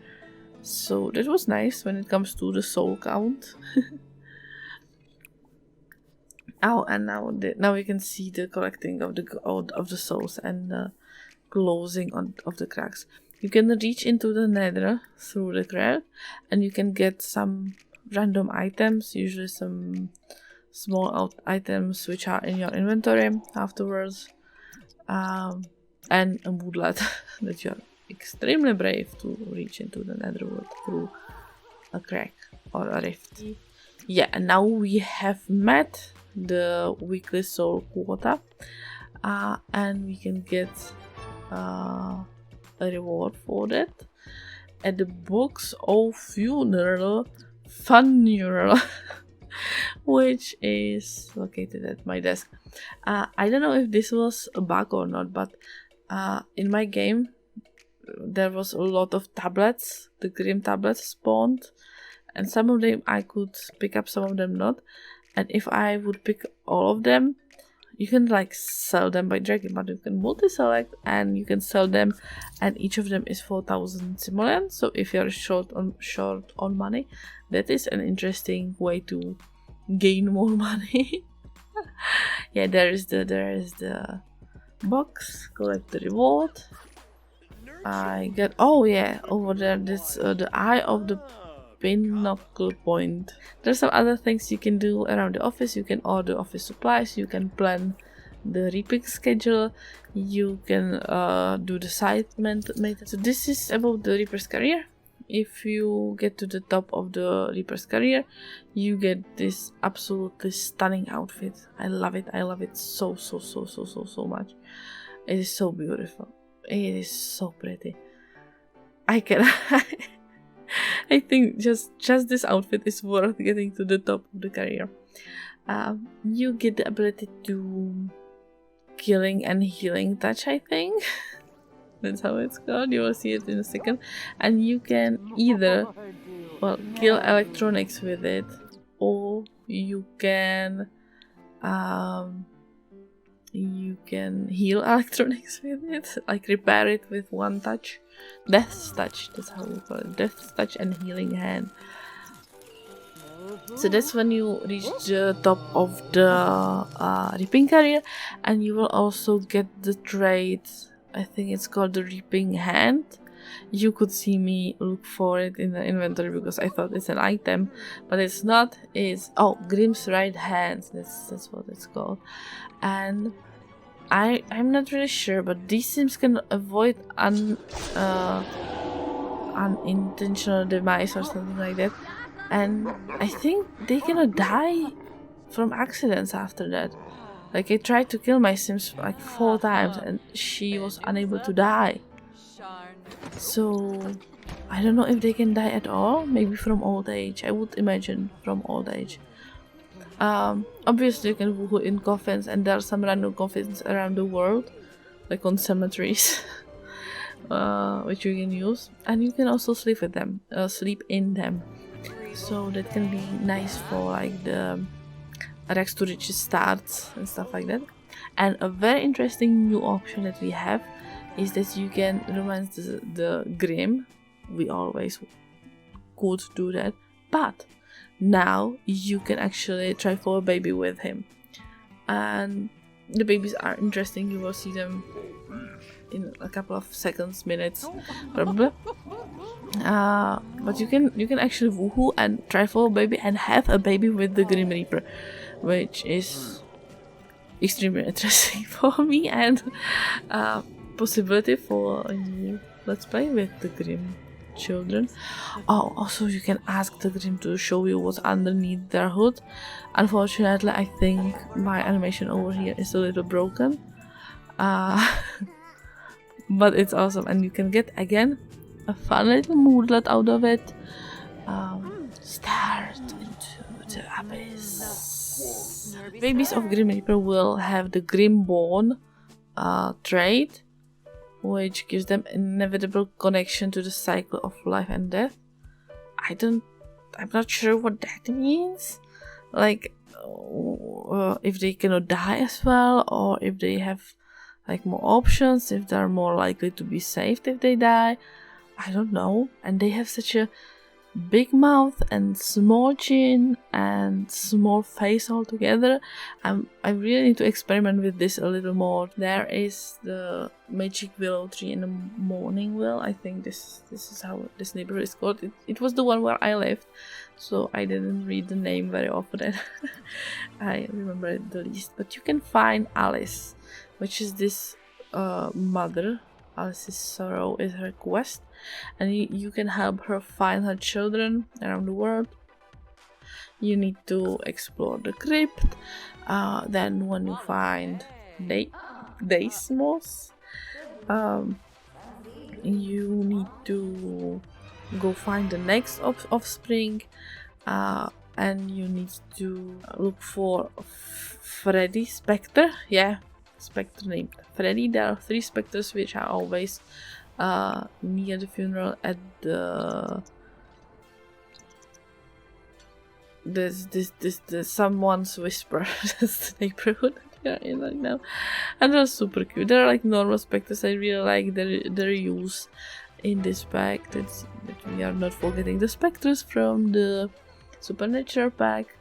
Speaker 1: So that was nice when it comes to the soul count. Oh, and now we can see the collecting of the souls and the closing of the cracks. You can reach into the nether through the crack, and you can get some random items, usually some small items which are in your inventory afterwards, and a woodlet that you are extremely brave to reach into the netherworld through a crack or a rift. Yeah, and now we have met the weekly soul quota, and we can get a reward for that at the box of funeral which is located at my desk. I don't know if this was a bug or not, but in my game there was a lot of tablets. The Grim tablets spawned, and some of them I could pick up, some of them not. And if I would pick all of them, you can like sell them by dragging, but you can multi-select and you can sell them, and each of them is 4,000 simoleons. So if you're short on money, that is an interesting way to gain more money. Yeah, there is the box. Collect the reward. I get, oh yeah, over there, this the eye of the pinnacle point. There's some other things you can do around the office. You can order office supplies, you can plan the reaping schedule, you can do the site maintenance. So this is about the Reaper's career. If you get to the top of the Reaper's career, you get this absolutely stunning outfit. I love it so much. It is so beautiful. It is so pretty. I think just this outfit is worth getting to the top of the career. You get the ability to killing and healing touch, I think. That's how it's called. You will see it in a second. And you can either, well, kill electronics with it, or you can heal electronics with it, like repair it with one touch. Death's touch, that's how we call it. Death's touch and healing hand. So that's when you reach the top of the reaping career, and you will also get the trait, I think it's called the reaping hand. You could see me look for it in the inventory because I thought it's an item, but it's not. It's Grim's right hand. That's what it's called. And I'm not really sure, but these Sims can avoid unintentional demise or something like that, and I think they cannot die from accidents after that. Like, I tried to kill my Sims like 4 times and she was unable to die. So I don't know if they can die at all. Maybe from old age. I would imagine from old age. Obviously you can woohoo in coffins, and there are some random coffins around the world, like on cemeteries, which you can use, and you can also sleep with them, sleep in them. So that can be nice for like the rags to riches starts and stuff like that. And a very interesting new option that we have is that you can romance the Grim. We always could do that, but now you can actually try for a baby with him, and the babies are interesting. You will see them in a couple of seconds, minutes, probably. But you can actually woohoo and try for a baby and have a baby with the Grim Reaper, which is extremely interesting for me, and possibility for a new let's play with the Grim children. Oh, also you can ask the Grim to show you what's underneath their hood. Unfortunately, I think my animation over here is a little broken, but it's awesome, and you can get again a fun little moodlet out of it. Start into the abyss. Babies of Grim Reaper will have the Grimborn trait, which gives them inevitable connection to the cycle of life and death. I'm not sure what that means. Like, if they cannot die as well, or if they have like more options, if they're more likely to be saved if they die. I don't know. And they have such a big mouth and small chin and small face altogether. I really need to experiment with this a little more. There is the magic willow tree and the morning will. I think this is how this neighborhood is called. It was the one where I lived, so I didn't read the name very often. I remember it the least. But you can find Alice, which is this mother. Alice's sorrow is her quest, and you can help her find her children around the world. You need to explore the crypt. Then when you find Deismos, you need to go find the next offspring, and you need to look for Freddy Spectre. Yeah, Spectre named Freddy. There are 3 specters which are always near the funeral at the this someone's whisper. That's the neighborhood that we are in right now, and they're super cute. They're like normal specters. I really like their use in this pack. That we are not forgetting the specters from the supernatural pack,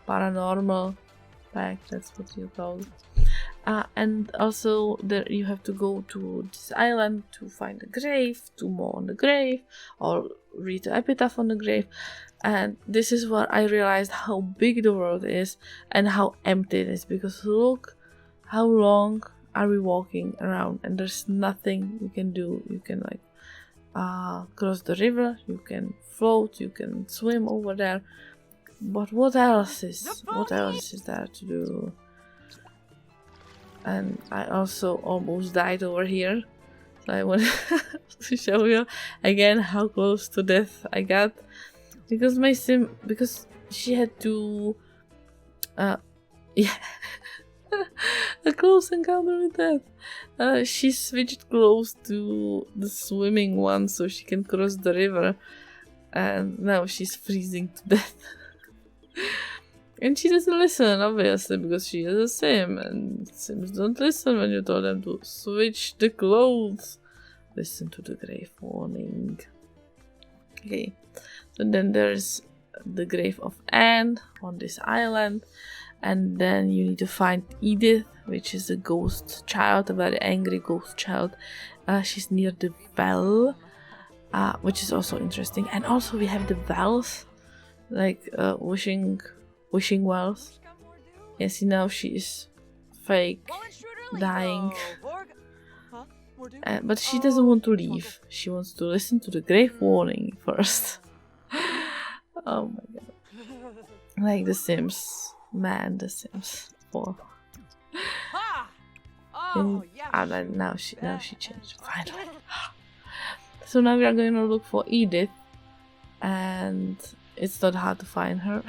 Speaker 1: paranormal pack, that's what you call it. And also there you have to go to this island to find a grave, to mourn the grave, or read the epitaph on the grave. And this is where I realized how big the world is and how empty it is, because look how long are we walking around and there's nothing you can do. You can like cross the river, you can float, you can swim over there. But what else is there to do? And I also almost died over here. So I want to show you again how close to death I got. Because she had to yeah, a close encounter with death. She switched clothes to the swimming one so she can cross the river. And now she's freezing to death. And she doesn't listen, obviously, because she is a sim, and sims don't listen when you tell them to switch the clothes. Listen to the grave warning. Okay, so then there's the grave of Anne on this island, and then you need to find Edith, which is a ghost child, a very angry ghost child. She's near the well, which is also interesting. And also we have the wells, like wishing wells. Yeah, see, now she is fake dying. But she doesn't want to leave. She wants to listen to the grave warning first. Oh my god. Like The Sims. Man, The Sims 4. And now she changed, finally. So now we are going to look for Edith. And it's not hard to find her.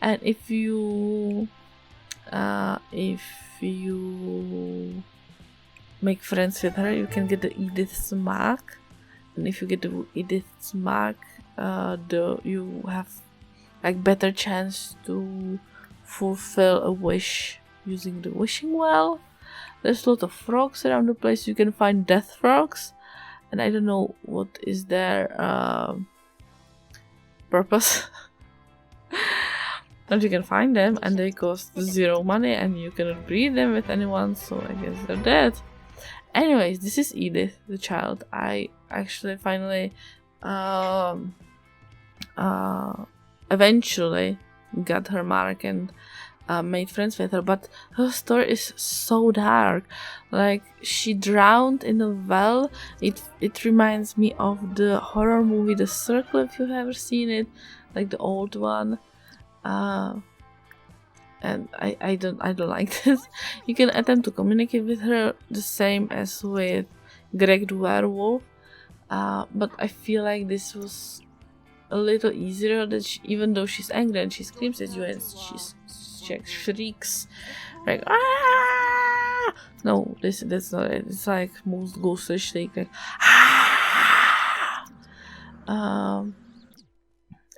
Speaker 1: And if you make friends with her, you can get the Edith's mark, and if you get the Edith's mark, you have like better chance to fulfill a wish using the wishing well. There's a lot of frogs around the place. You can find death frogs, and I don't know what is their purpose. But you can find them, and they cost 0 money, and you cannot breed them with anyone, so I guess they're dead. Anyways, this is Edith, the child. I actually finally eventually got her mark and made friends with her, but her story is so dark. Like, she drowned in a well. It reminds me of the horror movie The Circle, if you've ever seen it, like the old one. And I don't like this. You can attempt to communicate with her the same as with Greg the werewolf, but I feel like this was a little easier. That even though she's angry and she screams at you and she shrieks like ah! No, that's not it. It's like most ghostly shriek, like ah!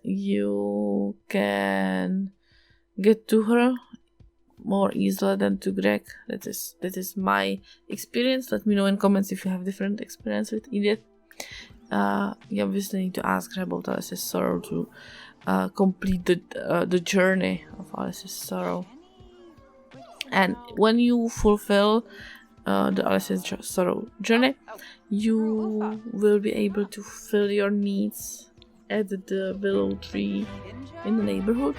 Speaker 1: You can get to her more easily than to Greg. That is my experience. Let me know in comments if you have different experience with Edith. You obviously need to ask her about Alice's Sorrow to complete the journey of Alice's Sorrow. And when you fulfill the Alice's Sorrow journey, you will be able to fill your needs at the willow tree in the neighborhood,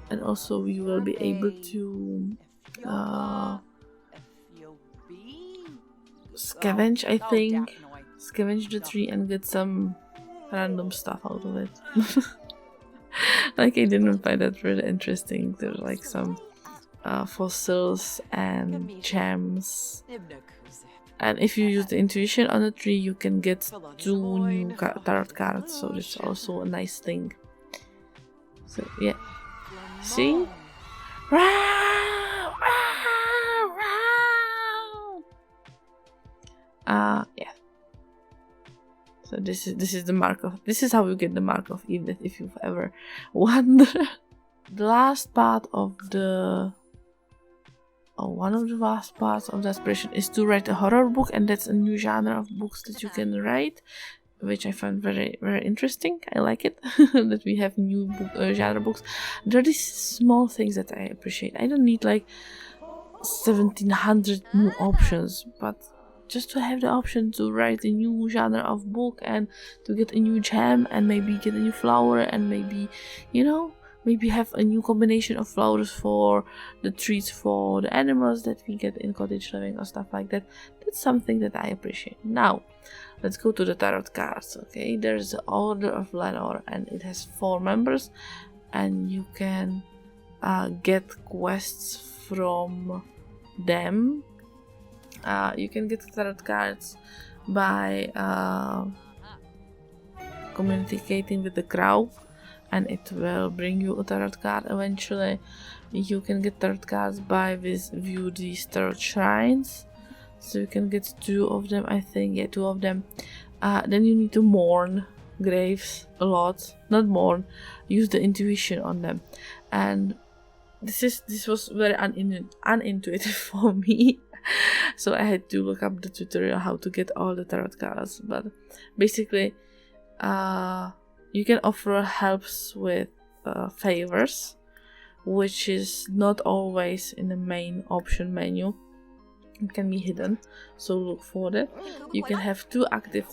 Speaker 1: and also you will be able to scavenge, I think. Scavenge the tree and get some random stuff out of it. Like, I didn't find that really interesting. There's like some fossils and gems. And if you use the intuition on the tree, you can get 2 new tarot cards, so that's also a nice thing. So yeah, see? Yeah. So this is the mark of. This is how you get the mark of Edith, if you've ever wondered. The last part of the. One of the last parts of the aspiration is to write a horror book, and that's a new genre of books that you can write, which I find very, very interesting. I like it that we have new genre books. There are these small things that I appreciate. I don't need like 1700 new options, but just to have the option to write a new genre of book and to get a new gem and maybe get a new flower and maybe, you know, maybe have a new combination of flowers for the treats for the animals that we get in cottage living or stuff like that. That's something that I appreciate. Now, let's go to the tarot cards, okay? There's the Order of Lenore, and it has 4 members, and you can get quests from them. You can get tarot cards by communicating with the crow, and it will bring you a tarot card eventually. You can get tarot cards by view these tarot shrines, so you can get 2 of them, I think. Yeah, 2 of them. Then you need to mourn graves a lot. Not mourn, use the intuition on them. And this was very unintuitive for me. So I had to look up the tutorial how to get all the tarot cards. But basically, you can offer helps with favors, which is not always in the main option menu. It can be hidden, so look for that. You can have 2 active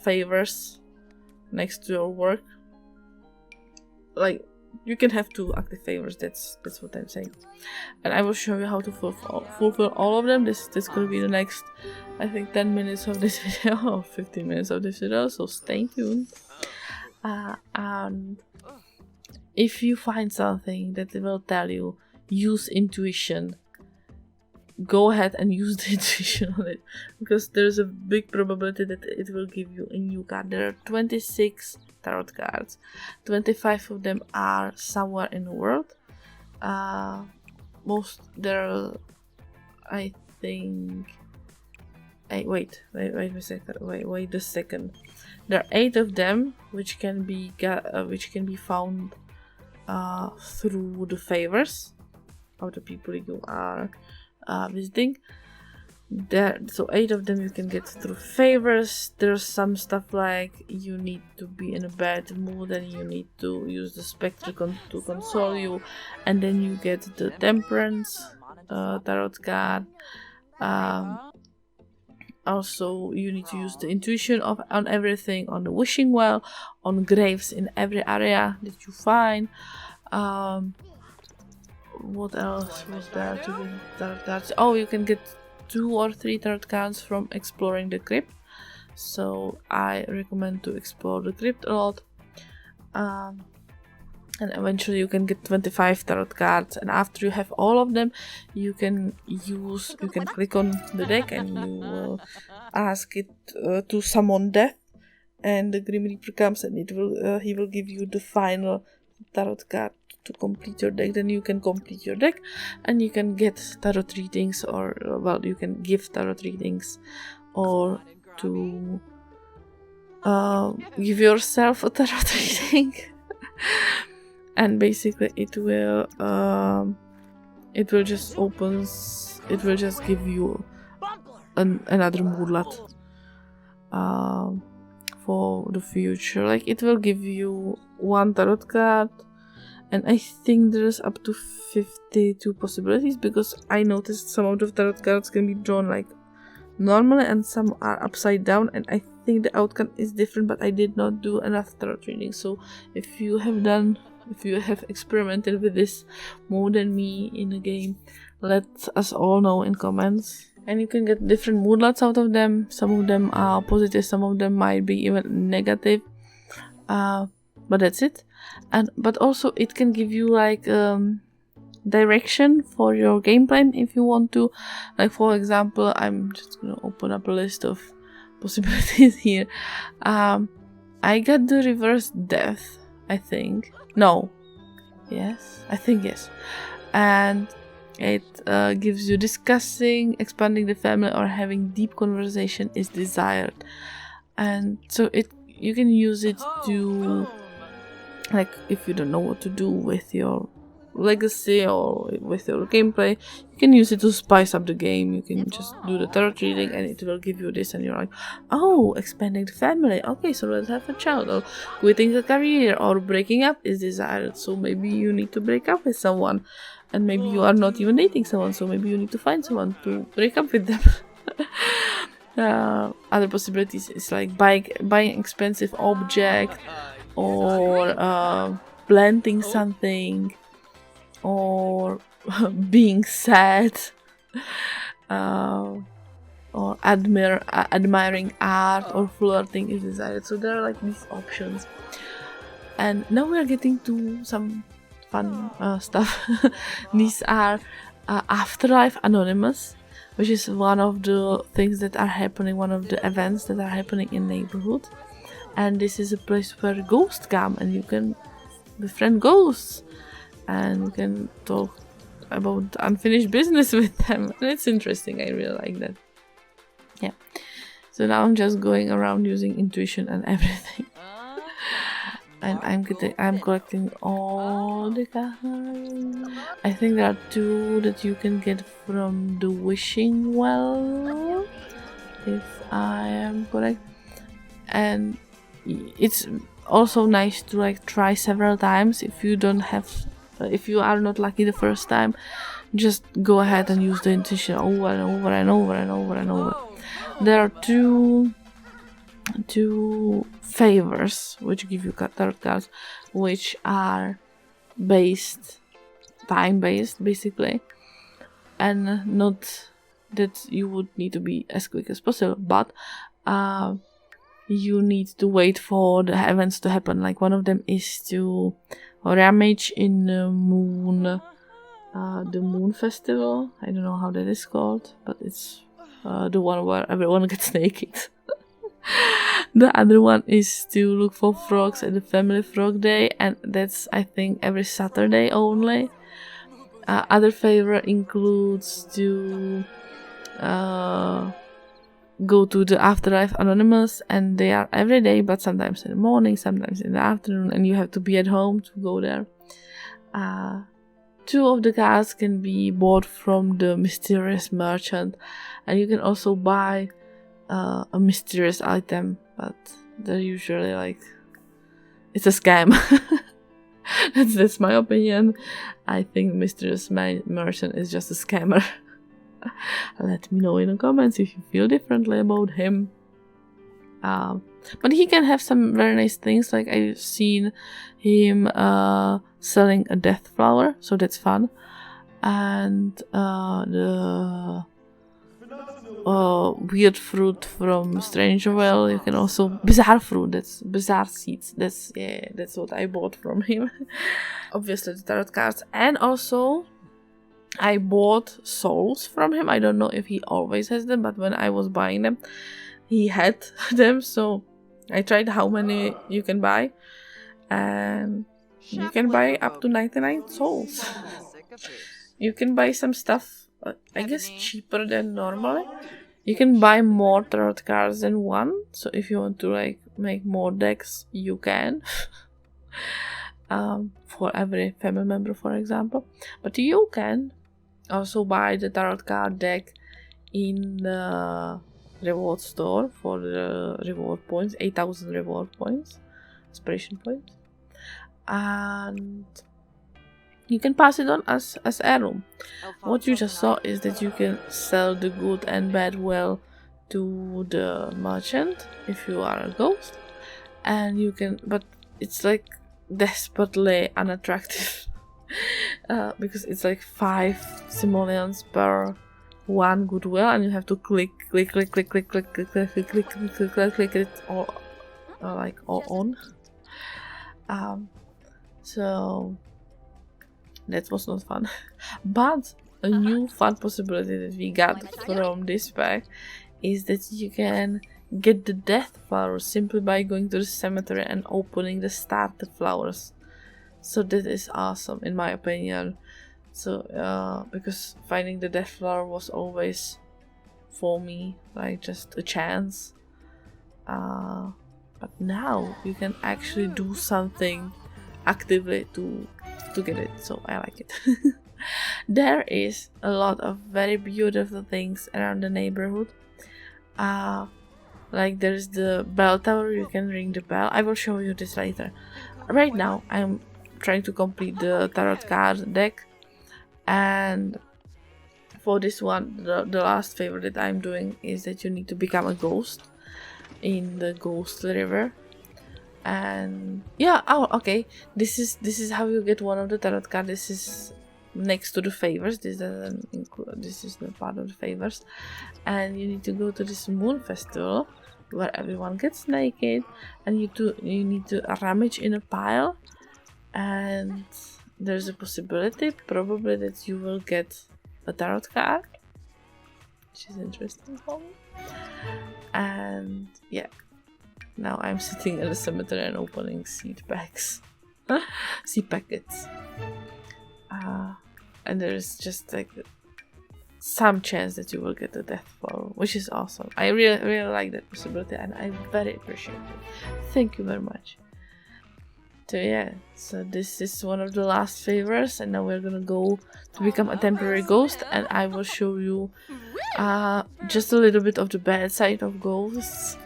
Speaker 1: favors next to your work. Like, you can have 2 active favors. That's what I'm saying. And I will show you how to fulfill all of them. This could be the next, I think, 10 minutes of this video or 15 minutes of this video. So stay tuned. And if you find something that will tell you use intuition, go ahead and use the intuition on it, because there's a big probability that it will give you a new card. There are 26 tarot cards. 25 of them are somewhere in the world. Most there are, I think. Wait a second. There are 8 of them which can be found through the favors of the people you are visiting. So 8 of them you can get through favors. There's some stuff like you need to be in a bad mood and you need to use the spectre to console you, and then you get the temperance tarot card. Also, you need to use the intuition on everything, on the wishing well, on graves in every area that you find. What else was there to get tarot cards? Oh, you can get 2 or 3 tarot cards from exploring the crypt. So I recommend to explore the crypt a lot. And eventually you can get 25 tarot cards, and after you have all of them, you can click on the deck and you will ask it to summon death, and the Grim Reaper comes and he will give you the final tarot card to complete your deck. Then you can complete your deck and you can get tarot readings, or you can give tarot readings, or to give yourself a tarot reading. And basically it will just give you another moodlet for the future. Like, it will give you 1 tarot card, and I think there's up to 52 possibilities, because I noticed some of the tarot cards can be drawn like normally and some are upside down, and I think the outcome is different, but I did not do enough tarot reading. So if you have experimented with this more than me in a game, let us all know in comments. And you can get different moodlets out of them. Some of them are positive, some of them might be even negative, but that's it. But also it can give you like direction for your game plan if you want to. Like, for example, I'm just gonna open up a list of possibilities here. I got the reverse death, I think. No. Yes? I think yes. And it gives you discussing, expanding the family, or having deep conversation is desired. And so you can use it to, like, if you don't know what to do with your legacy or with your gameplay, you can use it to spice up the game. You can just do the tarot reading and it will give you this, and you're like, oh, expanding the family, okay, so let's have a child, or quitting a career, or breaking up is desired, so maybe you need to break up with someone, and maybe you are not even dating someone, so maybe you need to find someone to break up with them. Other possibilities is like buying expensive object, or planting something, or being sad, or admiring art, or flirting is desired. So there are like these options. And now we are getting to some fun stuff. These are Afterlife Anonymous, which is one of the things that are happening, one of the events that are happening in neighborhood. And this is a place where ghosts come and you can befriend ghosts, and you can talk about unfinished business with them. And it's interesting, I really like that. Yeah. So now I'm just going around using intuition and everything. And I'm collecting all the cards. I think there are 2 that you can get from the wishing well, if I am correct. And it's also nice to like try several times. If you are not lucky the first time, just go ahead and use the intuition over and over and over and over and over. There are two favors which give you tarot cards, which are based, time based basically, and not that you would need to be as quick as possible, but you need to wait for the events to happen. Like one of them is to rummage in the moon festival. I don't know how that is called, but it's the one where everyone gets naked. The other one is to look for frogs at the family frog day, and that's, I think, every Saturday only. Other favorite includes to go to the Afterlife Anonymous, and they are every day, but sometimes in the morning, sometimes in the afternoon, and you have to be at home to go there. 2 of the cards can be bought from the mysterious merchant, and you can also buy a mysterious item, but they're usually like, it's a scam. That's my opinion. I think mysterious merchant is just a scammer. Let me know in the comments if you feel differently about him. But he can have some very nice things, like I've seen him selling a death flower, so that's fun. And the weird fruit from Stranger Well, you can also bizarre fruit, that's bizarre seeds, that's what I bought from him. Obviously the tarot cards, and also I bought souls from him. I don't know if he always has them, but when I was buying them he had them, so I tried how many you can buy, and you can buy up to 99 souls. You can buy some stuff, I guess, cheaper than normally. You can buy more tarot cards than one, so if you want to like make more decks, you can. For every family member, for example. But you can also buy the tarot card deck in the reward store for the reward points, 8,000 reward points, inspiration points, and you can pass it on as heirloom. What you just saw is that you can sell the good and bad well to the merchant if you are a ghost, and you can, but it's like desperately unattractive because it's like 5 simoleons per 1 goodwill, and you have to click it all like all on. So that was not fun. But a new fun possibility that we got from this pack is that you can get the death flowers simply by going to the cemetery and opening the starter flowers. So that is awesome in my opinion. So because finding the death flower was always for me like just a chance, but now you can actually do something actively to get it, so I like it. There is a lot of very beautiful things around the neighborhood. Like there's the bell tower, you can ring the bell. I will show you this later. Right now I'm trying to complete the tarot card deck, and for this one the last favor that I'm doing is that you need to become a ghost in the ghost river. And yeah, oh okay, this is how you get one of the tarot cards. This is next to the favors. This doesn't include, this is not part of the favors. And you need to go to this moon festival where everyone gets naked, and you need to rummage in a pile, and there's a possibility probably that you will get a tarot card, which is interesting for me. And yeah, now I'm sitting in the cemetery and opening seed packs. Seed packets. And there's just like some chance that you will get the death flower, which is awesome. I really like that possibility, and I very appreciate it. Thank you very much. So yeah, so this is one of the last favors, and now we're gonna go to become a temporary ghost, and I will show you just a little bit of the bad side of ghosts,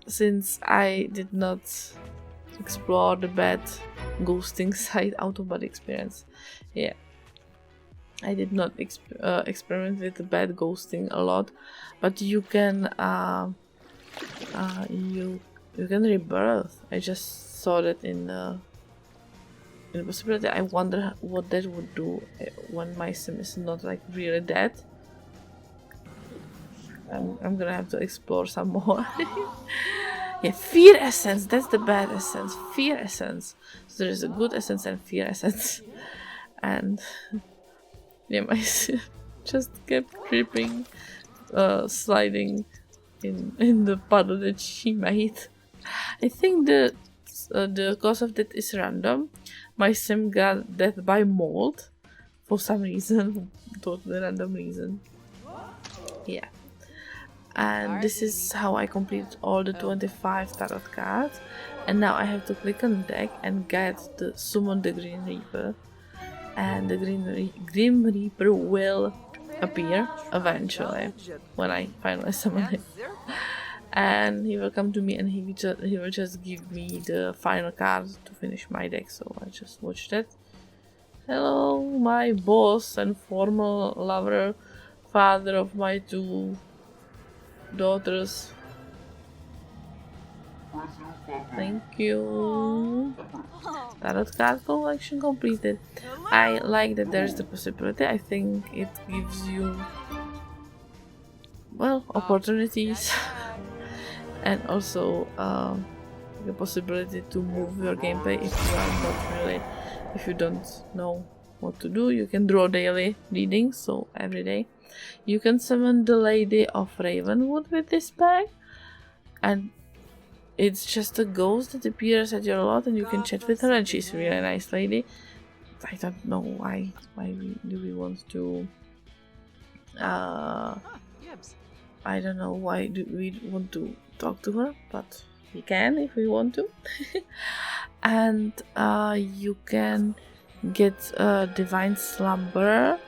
Speaker 1: since I did not explore the bad ghosting side, out-of-body experience. Yeah, I did not experiment with the bad ghosting a lot, but you can you can rebirth. I just saw that in the in the possibility. I wonder what that would do when my sim is not like really dead. I'm gonna have to explore some more. Yeah, fear essence, that's the bad essence. Fear essence. So there is a good essence and fear essence. And yeah, my sim just kept creeping, sliding in the puddle that she made. I think the cause of that is random. My sim got death by mold for some reason, totally random reason. Yeah. And this is how I completed all the 25 tarot cards. And now I have to click on the deck and get the summon the Green Reaper. And the Grim Reaper will appear eventually when I finally summon him. And he will come to me and he will just give me the final card to finish my deck. So I just watched that. Hello, my boss and former lover, father of my 2 daughters. Thank you. Tarot card collection completed. I like that there's the possibility. I think it gives you, well, opportunities and also the possibility to move your gameplay if you are not really, if you don't know what to do. You can draw daily readings, so every day. You can summon the Lady of Ravenwood with this pack, and it's just a ghost that appears at your lot and you can chat with her, and she's a really nice lady. I don't know why do we want to I don't know why do we want to talk to her, but we can if we want to. And you can get Divine Slumber,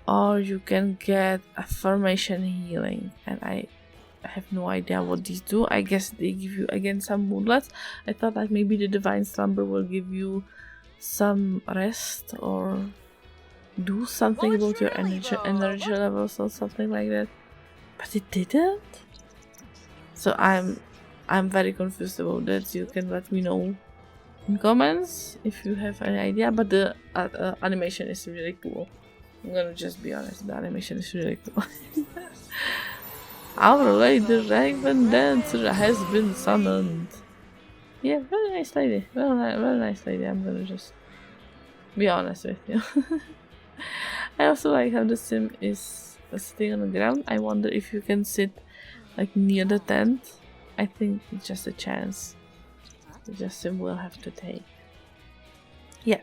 Speaker 1: or you can get Affirmation Healing, and I have no idea what these do. I guess they give you again some moodlets. I thought like maybe the Divine Slumber will give you some rest or do something about your energy levels or something like that, but it didn't. So I'm very confused about that. You can let me know in comments if you have any idea, but the animation is really cool. I'm gonna just be honest, the animation is really cool. Our Lady Raven Dancer has been summoned. Yeah, very nice lady. Very nice lady. I'm gonna just be honest with you. I also like how the sim is sitting on the ground. I wonder if you can sit like near the tent. I think it's just a chance the sim will have to take. Yeah.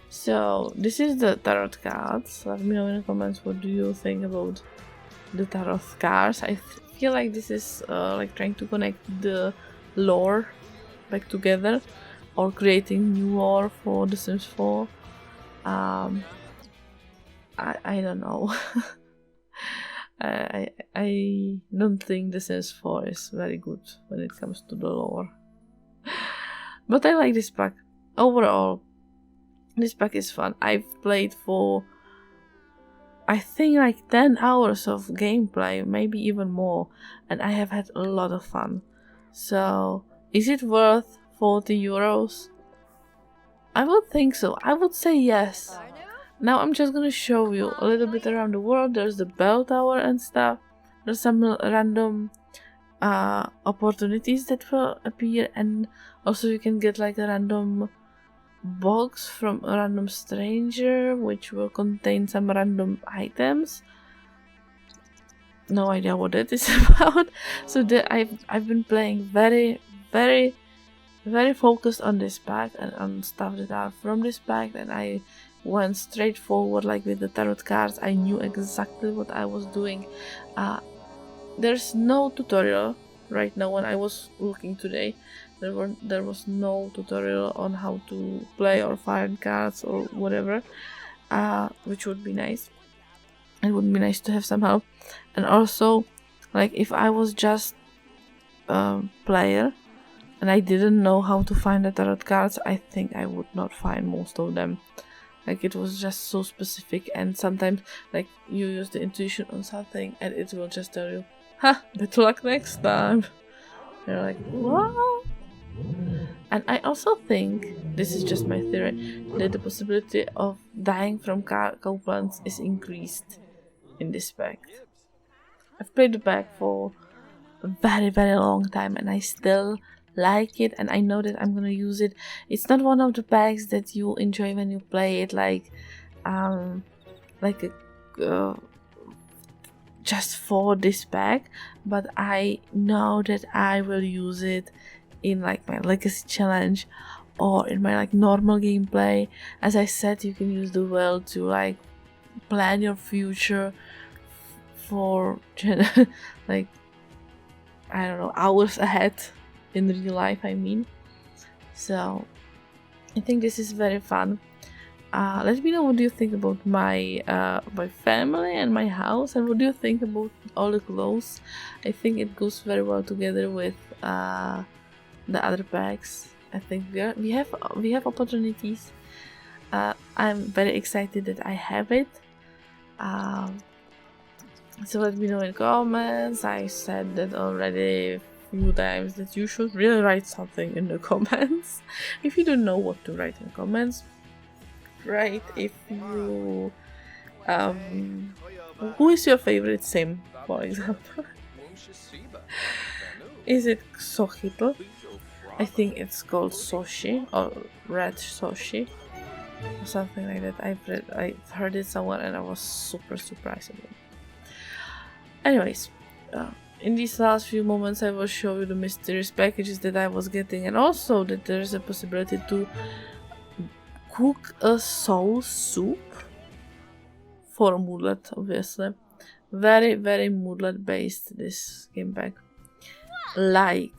Speaker 1: So this is the tarot cards. Let me know in the comments what do you think about the tarot cards. I feel like this is like trying to connect the lore back together, or creating new lore for The Sims 4. I don't know. I don't think The Sims 4 is very good when it comes to the lore. But I like this pack. Overall, this pack is fun. I've played for I think like 10 hours of gameplay, maybe even more, and I have had a lot of fun. So, is it worth 40 euros? I would think so. I would say yes. Now I'm just gonna show you a little bit around the world. There's the bell tower and stuff. There's some random opportunities that will appear, and also you can get like a random box from a random stranger which will contain some random items. No idea what that is about. So I've been playing very focused on this pack and on stuff that are from this pack, and I went straight forward like with the tarot cards. I knew exactly what I was doing. There's no tutorial right now. When I was looking today, there was no tutorial on how to play or find cards or whatever, which would be nice. It would be nice to have some help. And also, like, if I was just a player and I didn't know how to find the tarot cards, I think I would not find most of them. Like, it was just so specific, and sometimes like you use the intuition on something and it will just tell you, ha, better luck next time. You're like, what? And I also think, this is just my theory, that the possibility of dying from cow plants is increased in this pack. I've played the pack for a very long time and I still like it, and I know that I'm gonna use it. It's not one of the packs that you enjoy when you play it like a just for this pack, but I know that I will use it in like my legacy challenge or in my like normal gameplay. As I said, you can use the well to like plan your future for like, I don't know, hours ahead in real life, I mean. So I think this is very fun. Let me know what do you think about my my family and my house, and what do you think about all the clothes. I think it goes very well together with the other packs. I think we have opportunities. I'm very excited that I have it. So let me know in comments. I said that already a few times that you should really write something in the comments. If you don't know what to write in comments, write if you who is your favorite sim, for example. Is it Sohitl? I think it's called Soshi or Red Soshi or something like that. I've heard it somewhere and I was super surprised about it. Anyways, in these last few moments I will show you the mysterious packages that I was getting, and also that there is a possibility to cook a soul soup for Moodlet, obviously. Very Moodlet based, this game pack. Like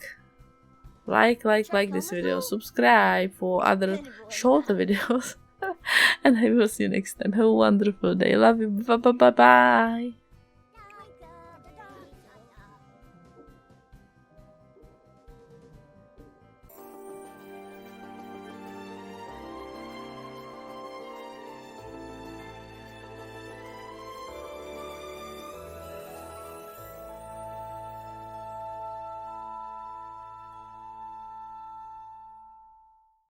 Speaker 1: this video, subscribe for other shorter videos, and I will see you next time. Have a wonderful day. Love you. Bye.